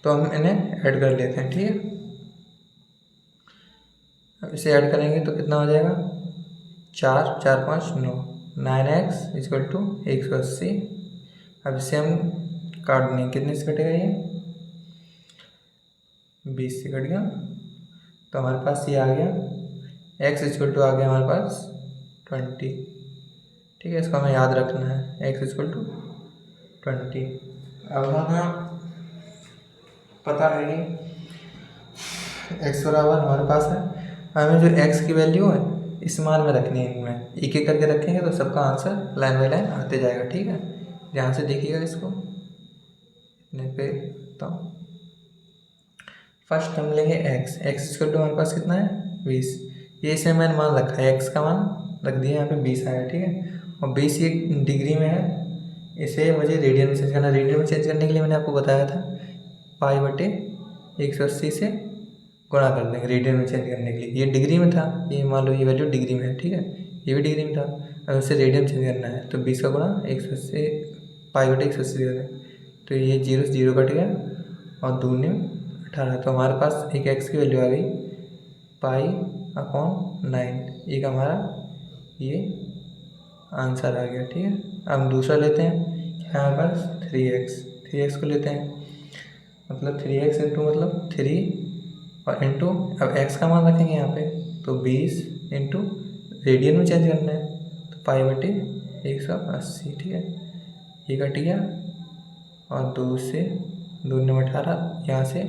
तो हम इन्हें ऐड कर लेते हैं, ठीक है। अब इसे ऐड करेंगे तो कितना हो जाएगा, 4 4 5 9, 9x = 180। अब इसे हम काट देंगे, कितने से कटेगा ये, 20 से कट गया, तो हमारे पास ये आ गया, x = आ गया हमारे पास 20, ठीक है। इसको हमें याद रखना है, x = 20। अब हमें पता है कि x बराबर हमारे पास है, हमें जो x की वैल्यू है इस मान में रखनी है, इनमें एक एक करके रखेंगे तो सबका आंसर लाइन बाई लाइन आते जाएगा, ठीक है। ध्यान से देखिएगा इसको, इतने पे तो फर्स्ट हम लेंगे x = हमारे पास कितना है 20, ये इसे मैंने मान रखा है, x का मान रख दिया यहाँ पे 20 आया, ठीक है। और 20 ये डिग्री में है, इसे मुझे रेडियन में चेंज करना है। रेडियन में चेंज करने के लिए मैंने आपको बताया था π/180 से गुणा कर देंगे रेडियन में चेंज करने के लिए। ये डिग्री में था, ये मान लो ये वैल्यू डिग्री में है, ठीक है, ये भी डिग्री में था। अब इसे रेडियन चेंज करना है, तो 20 का गुणा 180 π/180 दे दें, तो ये 0 से 0 कट गया और 2 ने 18, तो हमारे पास एक x की वैल्यू आ गई π/9, एक हमारा ये आंसर आ गया, ठीक है। अब हम दूसरा लेते हैं, हमारे पास 3x को लेते हैं, मतलब 3x इंटू मतलब 3 और इंटू, अब x का मान रखेंगे यहाँ पे, तो 20 इंटू रेडियन में चेंज करना है, तो π/180, ठीक है। ये कट गया और 2 से 2 ने 18, यहाँ से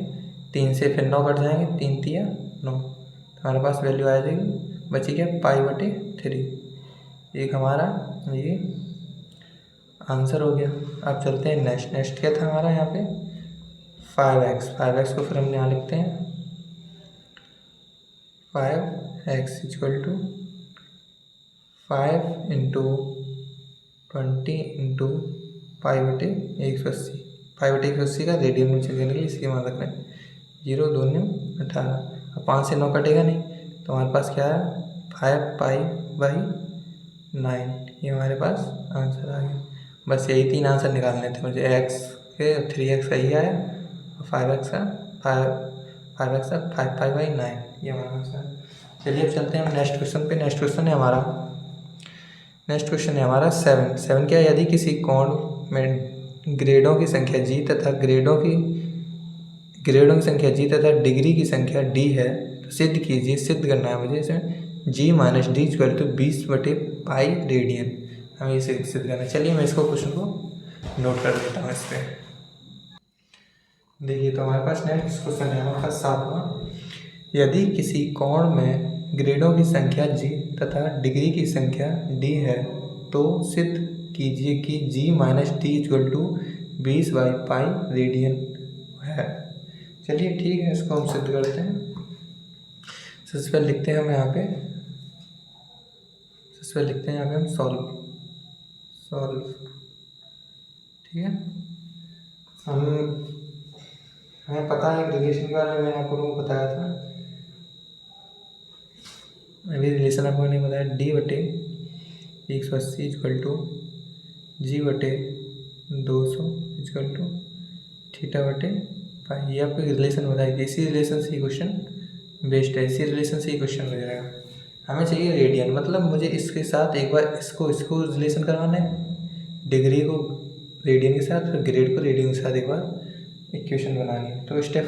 3 से फिर 9 कट जाएंगे, 3 3 9, तो हमारे पास वैल्यू आ जाएगी, बची क्या π/3, एक हमारा ये आंसर हो गया। अब चलते हैं नेक्स्ट क्या था हमारा यहाँ पे 5x को फिर हम यहाँ लिखते हैं, 5x = 5 इंटू 20 इंटू π/180, π/180 का रेडियन में चेंज करने के लिए इसके मान रख रहे हैं, 0 2 ने 18, अब 5 से 9 कटेगा नहीं, तो हमारे पास क्या है 5π/9, ये हमारे पास आंसर आ गया। बस यही 3 आंसर निकालने थे मुझे, x के 3x का ही आया और 5x का 5π/9, ये हमारा आंसर। चलिए अब चलते हैं हम नेक्स्ट क्वेश्चन पे। नेक्स्ट क्वेश्चन है हमारा 7 क्या, यदि किसी कोण में ग्रेडों की संख्या g तथा ग्रेडों की संख्या g तथा डिग्री की संख्या d है, तो सिद्ध कीजिए, सिद्ध करना है मुझे इसमें g - d = 20/π रेडियन, हमें इसे सिद्ध करना है। चलिए मैं इसको क्वेश्चन को नोट कर देता हूँ इस पर। देखिए तो हमारे पास नेक्स्ट क्वेश्चन है हमारे पास 7वां, यदि किसी कोण में ग्रेडों की संख्या g तथा डिग्री की संख्या d है तो सिद्ध कीजिए कि g minus D equal to 20/पाई रेडियन है। चलिए ठीक है, इसको हम सिद्ध करते हैं। सबसे पहले लिखते हैं हम यहाँ पे हम सॉल्व। ठीक है, हमें पता है रिलेशन के बारे में मैंने आप लोगों को बताया था। अभी रिलेशन आपको नहीं बताया, d/180 equal to g/200 equal to θ/पाई। ये आपको रिलेशन बताएगी। इसी रिलेशन से ही क्वेश्चन बेस्ड है, इसी रिलेशन से ही क्वेश्चन हो जाएगा। हमें चाहिए रेडियन, मतलब मुझे इसके साथ एक बार इसको रिलेशन करवाना है, डिग्री को रेडियन के साथ, फिर ग्रेड को रेडियन के साथ एक बार इक्वेशन बनानी है। तो स्टेप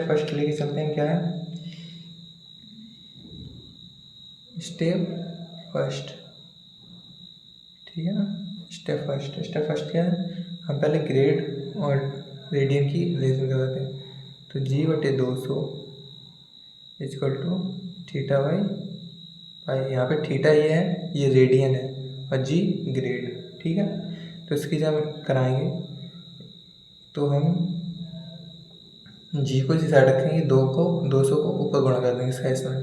फर्स्ट लेके चलते हैं। क्या है स्टेप फर्स्ट? ठीक है ना, स्टेप फर्स्ट क्या है, हम पहले ग्रेड और रेडियन की रिलेशन करवाते हैं। तो g/200 इक्वल टू θ/पाई। यहाँ पे थीटा ये है, ये रेडियन है, और g ग्रेड। ठीक है, तो इसकी जब कराएंगे तो हम g को इसी साइड रखेंगे, 200 को ऊपर गुणा कर देंगे इसका इसमें।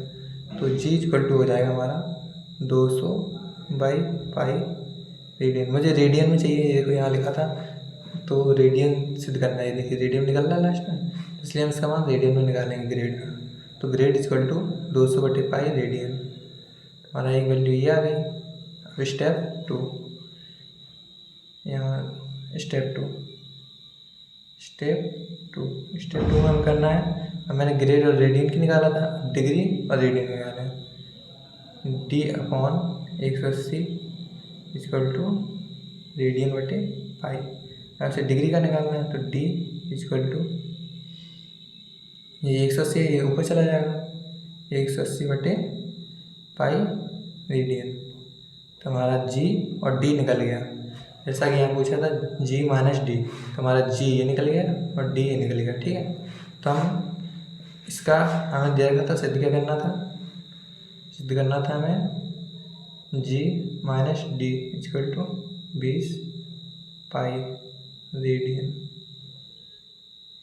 तो g इक्वल टू हो जाएगा हमारा 200/पाई रेडियन। मुझे रेडियन में चाहिए, ये यहाँ लिखा था, तो रेडियन सिद्ध करना है। देखिए रेडियन निकल रहा है लास्ट में, इसलिए हम इसका मान रेडियन में निकालेंगे ग्रेड का। तो ग्रेड इक्वल टू 200/पाई रेडियन। हमारा एक वैल्यू ये आ गई। अब स्टेप टू, यहाँ स्टेप टू में हम करना है। अब मैंने ग्रेड और रेडियन की निकाला था, डिग्री और रेडियन निकाला है। d/180 equal to रेडियन/पाई। अब से डिग्री का निकालना है, तो d इक्वल टू ये 180 ये ऊपर चला जाएगा, 180/पाई रेडियन। तो हमारा g और d निकल गया। जैसा कि यहाँ पूछा था g माइनस डी, तो हमारा g ये निकल गया और d ये निकल गया। ठीक है, तो हम इसका हमें दे रखा था, सिद्ध क्या करना था, हमें g minus D equal to 20/पाई रेडियन,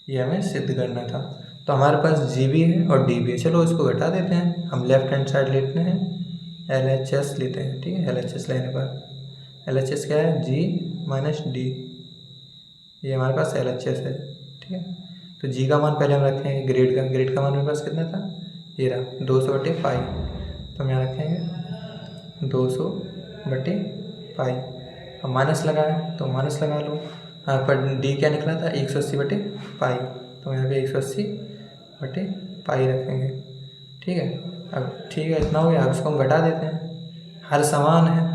ये हमें सिद्ध करना था। तो हमारे पास g भी है और d भी है। चलो इसको घटा देते हैं, हम लेफ्ट हैंड साइड लेते हैं, LHS लेते हैं। ठीक है, LHS लेने पर LHS क्या है, g माइनस डी, ये हमारे पास LHS है। ठीक है, तो g का मान पहले हम रखेंगे ग्रेड का मान मेरे पास कितना था, ये रहा 200/पाई। तो हम यहाँ रखेंगे 200/पाई। अब माइनस लगाए तो माइनस लगा लो। हाँ, पर d क्या निकला था, 180/पाई, तो यहाँ पे 180/पाई रखेंगे। ठीक है, अब ठीक है, इतना हो गया। अब इसको हम घटा देते हैं, हर समान है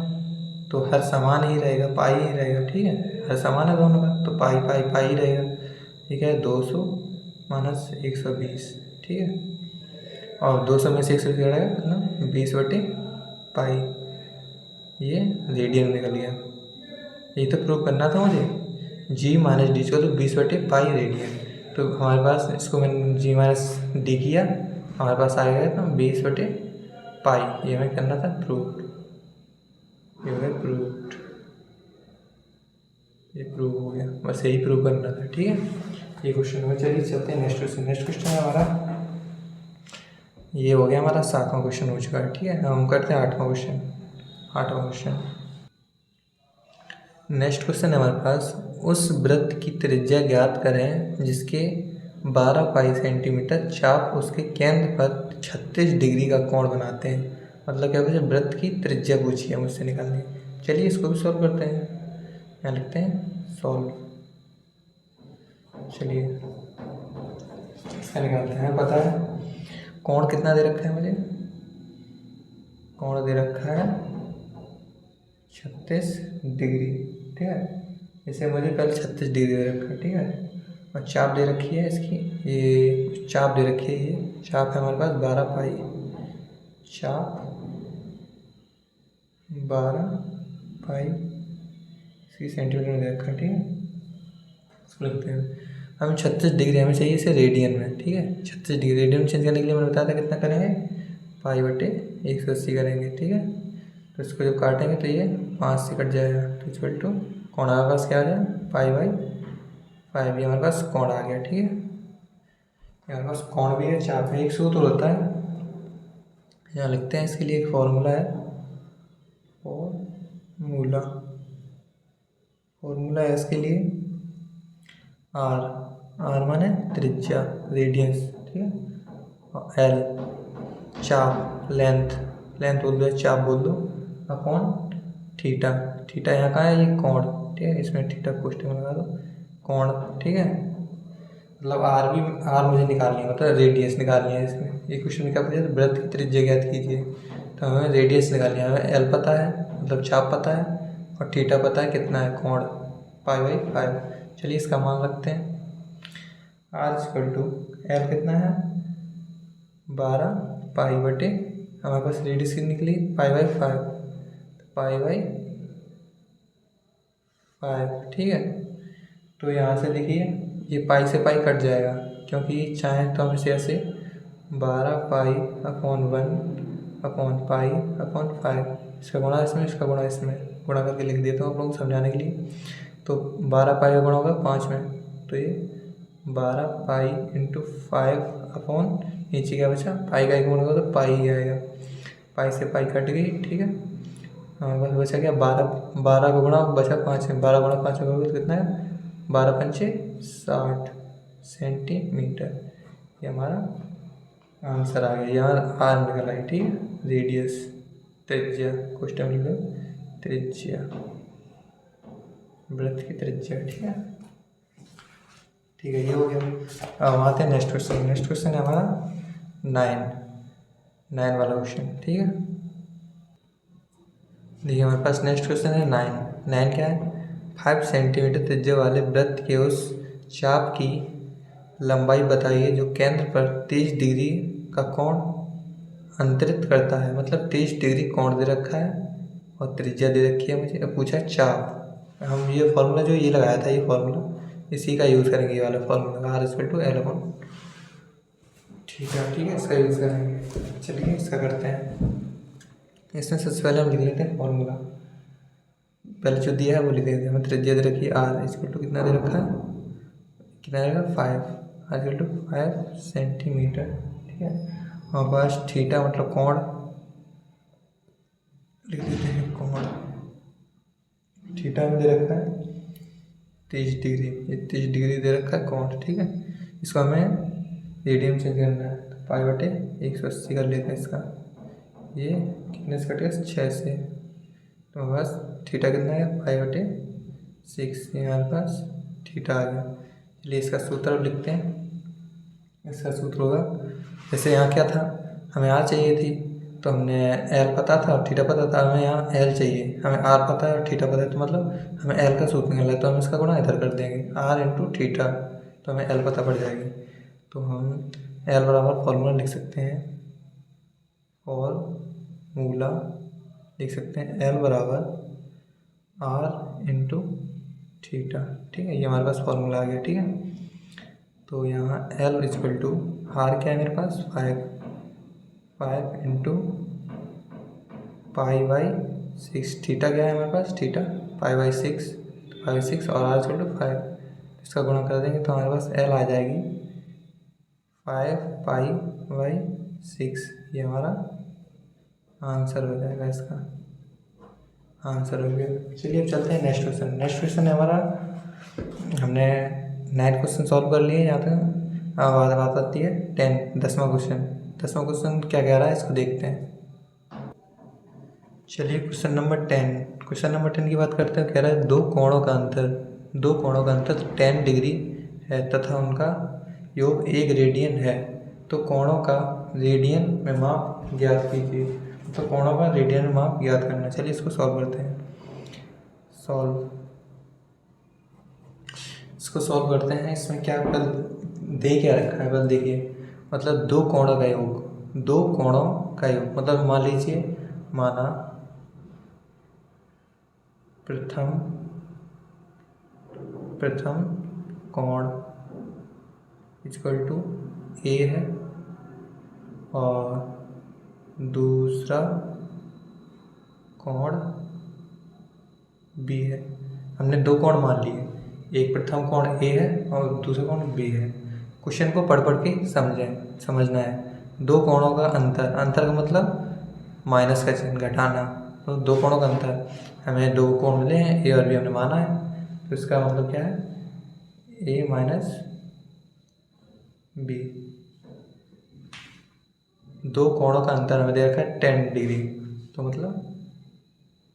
तो हर समान ही रहेगा, पाई ही रहेगा। ठीक है, हर समान है दोनों का, तो पाई ही रहेगा। ठीक है, 200 माइनस 120। ठीक है, और 200 में से 120 रहेगा कितना, 20/पाई, ये रेडियन निकल गया। ये तो प्रूव करना था मुझे, g माइनस डी को तो 20/पाई रेडियन। तो हमारे पास इसको मैंने g माइनस डी किया, हमारे पास आ गया था 20/पाई। ये हमें करना था प्रूव, ये हो गया प्रूव्ड, ये प्रूव हो गया, बस यही प्रूव करना था। ठीक है, ये क्वेश्चन हो। चलिए चलते हैं नेक्स्ट क्वेश्चन है हमारा, ये हो गया हमारा 7वां क्वेश्चन हो चुका है। ठीक है, हम करते हैं 8वां क्वेश्चन। नेक्स्ट क्वेश्चन है हमारे पास, उस वृत्त की त्रिज्या ज्ञात करें जिसके 12 सेंटीमीटर चाप उसके केंद्र पर 36 डिग्री का कोण बनाते हैं। मतलब क्या, मुझे वृत्त की त्रिज्या पूछी है मुझसे निकालनी। चलिए इसको भी सॉल्व करते हैं, यहाँ लिखते हैं सॉल्व। चलिए इसका निकालते हैं। पता है कोण कितना दे रखा है मुझे, कोण दे रखा है 36 डिग्री। ठीक है, इसे मुझे कल 36 डिग्री दे रखा है। ठीक है, और चाप दे रखी है इसकी, ये चाप दे रखी है, ये चाप है हमारे पास 12 पाई, चाप 12 पाई इसकी सेंटीमीटर में दे रखा है। ठीक है, इसको लिखते हैं। हमें 36 डिग्री हमें चाहिए इसे रेडियन में, ठीक है। 36 डिग्री रेडियन चेंज करने के लिए मैंने बताया था कितना करेंगे, π/180 करेंगे, ठीक है। तो इसको जब काटेंगे तो ये 5 से कट जाएगा, तो इक्वल टू कोण हमारे पास क्या आ जाए, π/5, ये हमारे पास कोण आ गया, ठीक है। हमारे पास कोण भी है, चाप में एक सूत्र होता है, यहाँ लिखते हैं, इसके लिए एक फॉर्मूला है, फॉर्मूला है इसके लिए आर माने त्रिज्या, रेडियस, ठीक है, और एल चाप, लेंथ बोल दो, चाप बोल दो, अपॉन थीटा यहाँ कहाँ है, ये कोण, ठीक है, इसमें थीटा कोष्ठक में लगा दो, कोण, ठीक है। मतलब आर मुझे निकालनी है, मतलब रेडियस निकालनी है इसमें। ये क्वेश्चन में क्या पूछा, तो वृत्त की त्रिज्या ज्ञात कीजिए, तो हमें रेडियस निकालनी है, हमें एल पता है, मतलब चाप पता है, और थीटा पता है कितना है, कोण π/5। चलिए इसका मान रखते हैं, R एल कितना है 12 π/, हमारे पास रेडियस की निकली π/5, π/5, ठीक है। तो यहाँ से देखिए ये पाई से पाई कट जाएगा, क्योंकि चाहे तो हम इसे ऐसे 12π/1/π/5, इसका गुणा इसमें, इसका गुणा इसमें, गुणा करके लिख देता हूँ आप लोगों को समझाने के लिए। तो 12π का गुणा होगा 5 में, तो ये 12π × 5 नीचे क्या बचा, पाई का एक गुणा होगा तो पाई ही आएगा, पाई से पाई कट गई, ठीक है। हाँ बस बचा क्या, 12 का गुणा बचा 5 में, 12 गुणा 5 करोगे तो कितना है, 12×5 = 60 सेंटीमीटर, ये हमारा आंसर आ गया। यहाँ आर निकल आई, ठीक है, रेडियस, त्रिज्या, क्वेश्चन में लिख लो त्रिज्या, वृत्त की त्रिज्या, ठीक है। ठीक है, ये हो गया। अब आते हैं नेक्स्ट क्वेश्चन है हमारा 9 वाला क्वेश्चन, ठीक है। देखिए हमारे पास नेक्स्ट क्वेश्चन है 9 क्या है, 5 सेंटीमीटर त्रिज्या वाले वृत्त के उस चाप की लंबाई बताइए जो केंद्र पर 30 डिग्री का कोण अंतरित करता है। मतलब 30 डिग्री कोण दे रखा है और त्रिज्या दे रखी है मुझे, अब पूछा है चाप। हम ये फॉर्मूला जो ये लगाया था, ये फॉर्मूला इसी का यूज़ करेंगे, ये वाला फॉर्मूला R=L/, ठीक है, इसका यूज़ करेंगे। चलिए इसका करते हैं। इसमें सबसे पहले हम लिख लेते हैं फॉर्मूला, पहले जो दिया है वो लिख देते हैं। हमें त्रिज्या दे रखी है R कितना दे रखा है, कितना रहेगा 5, R=5 सेंटीमीटर, ठीक है। हमारे पास थीटा मतलब कोण, लिख देते हैं कोण, थीटा में दे रखा है 30 डिग्री, ये 30 डिग्री दे रखा है कोण, ठीक है। इसको हमें रेडियन चेंज करना है, तो π/180 कर लेते हैं इसका, ये कितने से कटेगा 6 से, तो हमारे पास थीटा कितना है π/6, ये हमारे पास थीटा आ गया। चलिए इसका सूत्र अब लिखते हैं। इसका सूत्र होगा, जैसे यहाँ क्या था, हमें आर चाहिए थी, तो हमने एल पता था और थीटा पता था, हमें यहाँ एल चाहिए, हमें आर पता है और थीटा पता है, तो मतलब हमें एल का सूत्र निकलना है, तो हम इसका गुणा इधर कर देंगे, R × थीटा, तो हमें एल पता पड़ जाएगी। तो हम एल बराबर फॉर्मूला लिख सकते हैं, फॉर्मूला लिख सकते हैं एल बराबर R × थीटा, ठीक है। ये हमारे पास फॉर्मूला आ गया, ठीक है। तो यहाँ L = आर क्या है मेरे पास 5 × π/6, थीटा क्या है हमारे पास, थीटा π/6 और R = 5, इसका गुणा कर देंगे तो हमारे पास L आ जाएगी 5π/6, ये हमारा आंसर हो जाएगा, इसका आंसर हो गया। चलिए अब चलते हैं नेक्स्ट क्वेश्चन है हमारा, हमने 9 क्वेश्चन सॉल्व कर लिए यहाँ तक। अब बात आती है 10वां क्वेश्चन क्या कह रहा है, इसको देखते हैं। चलिए क्वेश्चन नंबर 10 की बात करते हैं। कह रहा है दो कोणों का अंतर 10 डिग्री है तथा उनका योग 1 रेडियन है, तो कोणों का रेडियन में माप ज्ञात कीजिए। तो कोणों का रेडियन में माप ज्ञात करना। चलिए इसको सॉल्व करते हैं। इसको सॉल्व करते हैं। इसमें क्या क्या रखा है, बस देखिए, मतलब दो कोणों का योग, मतलब मान लीजिए, माना प्रथम कोण इक्वल टू ए है और दूसरा कोण बी है। हमने दो कोण मान लिए, एक प्रथम कोण ए है और दूसरा कोण बी है। क्वेश्चन को पढ़ के समझना है। दो कोणों का अंतर का मतलब माइनस का चिन्ह घटाना। तो दो कोणों का अंतर, हमें दो कोण मिले हैं, ए और बी हमने माना है, तो इसका मतलब क्या है, ए माइनस बी। दो कोणों का अंतर हमें दे रखा है 10 डिग्री, तो मतलब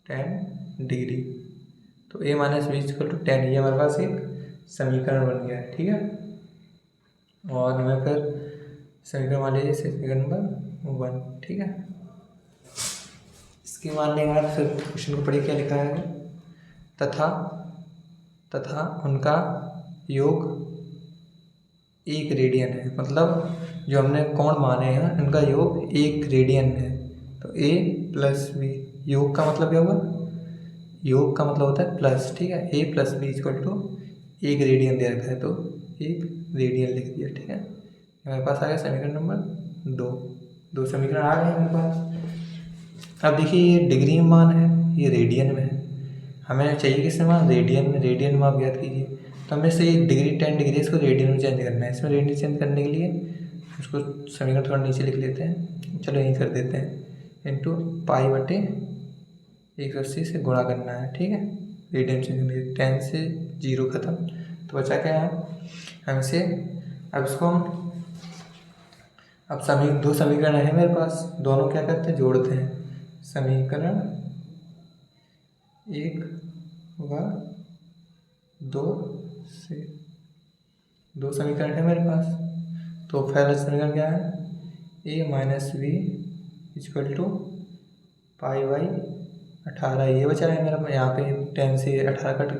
10 डिग्री। तो ए माइनस बी इक्वल टू 10, ये हमारे पास एक समीकरण बन गया है। ठीक है, और हमें फिर समीकरण मान लीजिए समीकरण नंबर 1। ठीक है, इसके मानने के बाद फिर क्वेश्चन को पढ़िए क्या लिखा है। तथा उनका योग 1 रेडियन है, मतलब जो हमने कोण माने हैं उनका योग 1 रेडियन है। तो ए प्लस बी, योग का मतलब क्या हुआ, योग का मतलब होता है प्लस। ठीक है, A plus B equal to 1 radian दे रखा है, तो 1 रेडियन लिख दिया। ठीक है, हमारे पास आ गया समीकरण नंबर 2। दो समीकरण आ गए हमारे पास। अब देखिए ये डिग्री में मान है, ये रेडियन में है। हमें चाहिए किस मान, रेडियन में। रेडियन में आप याद कीजिए, तो हमें से डिग्री 10 डिग्री इसको रेडियन में चेंज करना है। इसमें रेडियन चेंज करने के लिए इसको समीकरण थोड़ा नीचे लिख लेते हैं, चलो यहीं कर देते हैं, इंटू पाई बटे 180 से गुणा करना है। ठीक है, रेडियन चेंज करने के लिए 10 से 0 खत्म, तो बचा क्या है हमसे। अब इसको हम दो समीकरण है मेरे पास, दोनों क्या करते हैं, जोड़ते हैं। समीकरण 1 व 2 से, दो समीकरण है मेरे पास। तो पहला समीकरण क्या है, A minus B equal to pi by 18, ये बचा है मेरा। यहाँ पे 10 से 18 कट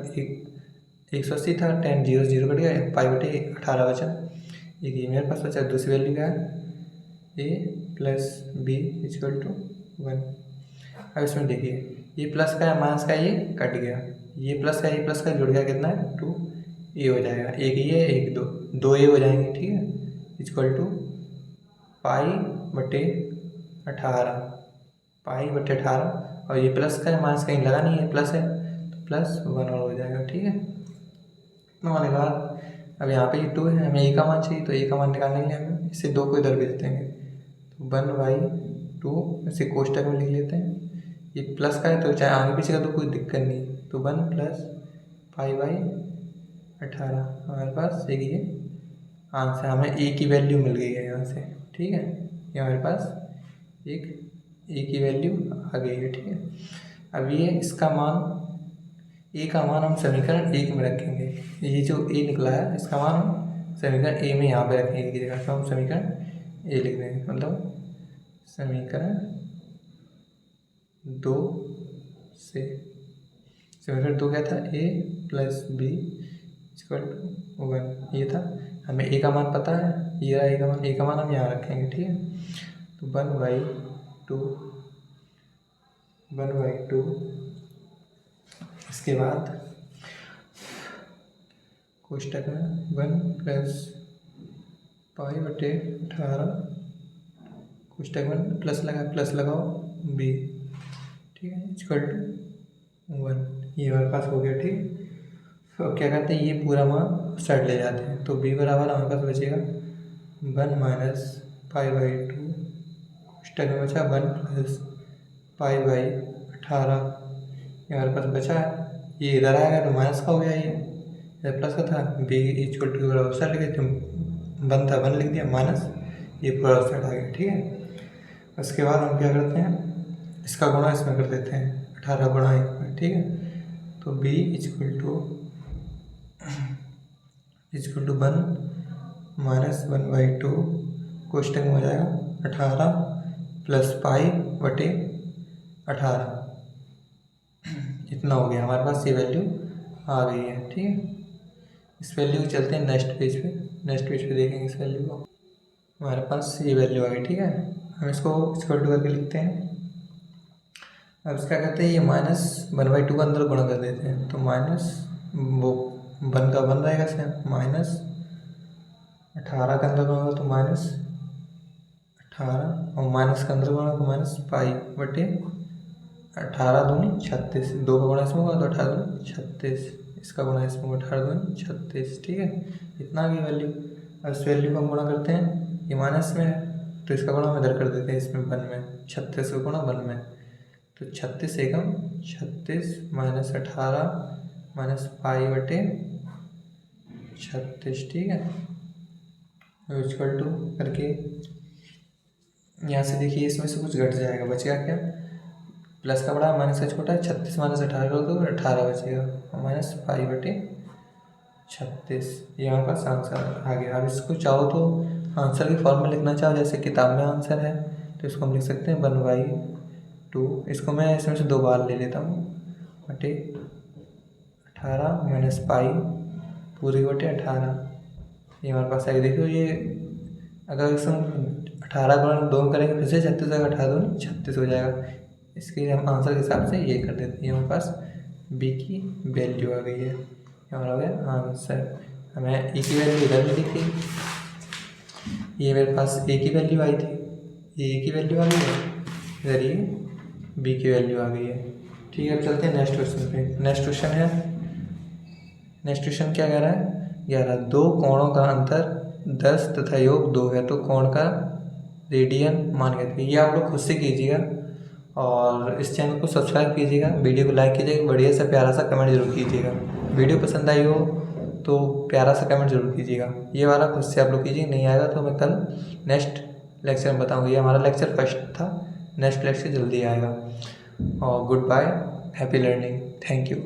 180 था, 10 0 0 कट गया, पाई बटे 18 बचा। एक ये मेरे पास बचा। दूसरी वैल्यू क्या है, A plus B equal to 1। अब इसमें देखिए ये प्लस का है माइनस का, ये कट गया, ये प्लस का ये प्लस का जुड़ गया, कितना है 2 ए हो जाएगा। एक ये एक दो ए हो जाएंगे। ठीक है, इक्वल टू पाई बटे 18, पाई बटे 18, और ये प्लस का है माइनस कहीं लगा नहीं है, प्लस है तो प्लस 1 और हो जाएगा। ठीक है, इतना होने के बाद अब यहाँ पे ये 2 है, हमें ए का मान चाहिए, तो ए का मान निकालने के लिए हमें इससे 2 को इधर भेज देंगे, तो 1/2 इसे कोष्टक में लिख लेते हैं। ये प्लस का है तो चाहे आगे पीछे का तो कोई दिक्कत नहीं, तो 1 प्लस पाई बाई 18 हमारे पास एक ये आंसर, हमें ए की वैल्यू मिल गई है यहाँ से। ठीक है, ये हमारे पास एक ए की वैल्यू आ गई है। ठीक है, अब ये इसका मान, ए का मान हम समीकरण 1 में रखेंगे। ये जो ए निकला है इसका मान हम समीकरण ए में यहाँ पे रखेंगे की जगह, तो हम समीकरण ए लिख देंगे, मतलब समीकरण 2 से, समीकरण 2 क्या था, ए प्लस बी इक्वल टू 1, ये था। हमें ए का मान पता है, ये रहा ए का मान हम यहाँ रखेंगे। ठीक है, तो 1/2, इसके बाद कोष्टक में 1 प्लस पाई बटे 18, कोष्टक में प्लस लगाओ बी। ठीक है, इक्वल टू 1, ये हमारे पास हो गया। ठीक, तो क्या करते हैं, ये पूरा मान साइड ले जाते हैं, तो बी बराबर हमारे पास बचेगा 1 माइनस पाई बाई 2, कोष्टक में बचा 1 प्लस पाई बाई 18, ये हमारे पास बचा है। ये इधर आएगा तो माइनस का हो गया, ये प्लस का था, बी इक्वल टू बराबर साइड लिखे, तो 1 था 1 लिख दिया, माइनस ये पूरा साइड आ गया। ठीक है, उसके बाद हम क्या करते हैं, इसका गुणा इसमें कर देते हैं, 18 गुणा 1 में। ठीक है, तो बी इक्वल टू 1 माइनस 1/2, कोष्टक में हो जाएगा 18 प्लस पाई बटे 18, इतना हो गया हमारे पास, ये वैल्यू आ गई है। ठीक है, इस वैल्यू को चलते हैं नेक्स्ट पेज पे देखेंगे इस वैल्यू को। हमारे पास ये वैल्यू आ गई। ठीक है, हम इसको इक्वल टू करके लिखते हैं। अब इसका कहते हैं, ये माइनस 1/2 का अंदर गुणा कर देते हैं, तो माइनस वो 1 का 1 रहेगा सेम, माइनस 18 के अंदर गुणा तो -18 और माइनस के अंदर गुणा तो -पाई/18×2 36। 2 का गुणा इसमें होगा तो 18×36, इसका गुणा इसमें होगा 18×36। ठीक है, इतना आ गई वैल्यू। अब इस वैल्यू को हम गुणा करते हैं, ये माइनस में है तो इसका गुणा हम इधर कर देते हैं, इसमें 1 में। 36 का गुणा 1 में तो 36 एकम 36 -18 -पाई/36। ठीक है, इक्वल टू करके यहाँ से देखिए इसमें से कुछ घट जाएगा, बचेगा क्या? प्लस का बड़ा माइनस का छोटा है, 36 -18 कर दो 18 बचेगा -पाई/36। ये हमारे पास आंसर आ गया। अब इसको चाहो तो आंसर की फॉर्म में लिखना चाहो, जैसे किताब में आंसर है तो इसको हम लिख सकते हैं 1/2। इसको मैं इसमें से 2 बार ले लेता हूँ, बटे 18 माइनस पाई पूरी बटे 18। ये हमारे पास आएगी। देखो ये अगर इसमें 18 गुणा 2 करेंगे फिर से 36 होगा, 18 36 हो जाएगा। इसके लिए हम आंसर के हिसाब से ये कर देते हैं। ये हमारे पास बी की वैल्यू आ गई है, हमारा हो गया आंसर। हमें ए की वैल्यू इधर मिली थी, ये मेरे पास ए की वैल्यू आई थी, ये ए की वैल्यू आ गई है, इधर ये बी की वैल्यू आ गई है। ठीक है, अब चलते हैं नेक्स्ट क्वेश्चन पे। नेक्स्ट क्वेश्चन क्या कह रहा है? 11 दो कोणों का अंतर 10 तथा योग 2 है तो कोण का रेडियन मान कहते हैं। ये आप लोग खुद से कीजिएगा और इस चैनल को सब्सक्राइब कीजिएगा, वीडियो को लाइक कीजिएगा, बढ़िया सा प्यारा सा कमेंट जरूर कीजिएगा। वीडियो पसंद आई हो तो प्यारा सा कमेंट जरूर कीजिएगा। ये वाला खुद से आप लोग कीजिए, नहीं आएगा तो मैं कल नेक्स्ट लेक्चर में बताऊँगा। ये हमारा लेक्चर फर्स्ट था, नेक्स्ट लेक्चर जल्दी आएगा। और goodbye, happy learning, thank you.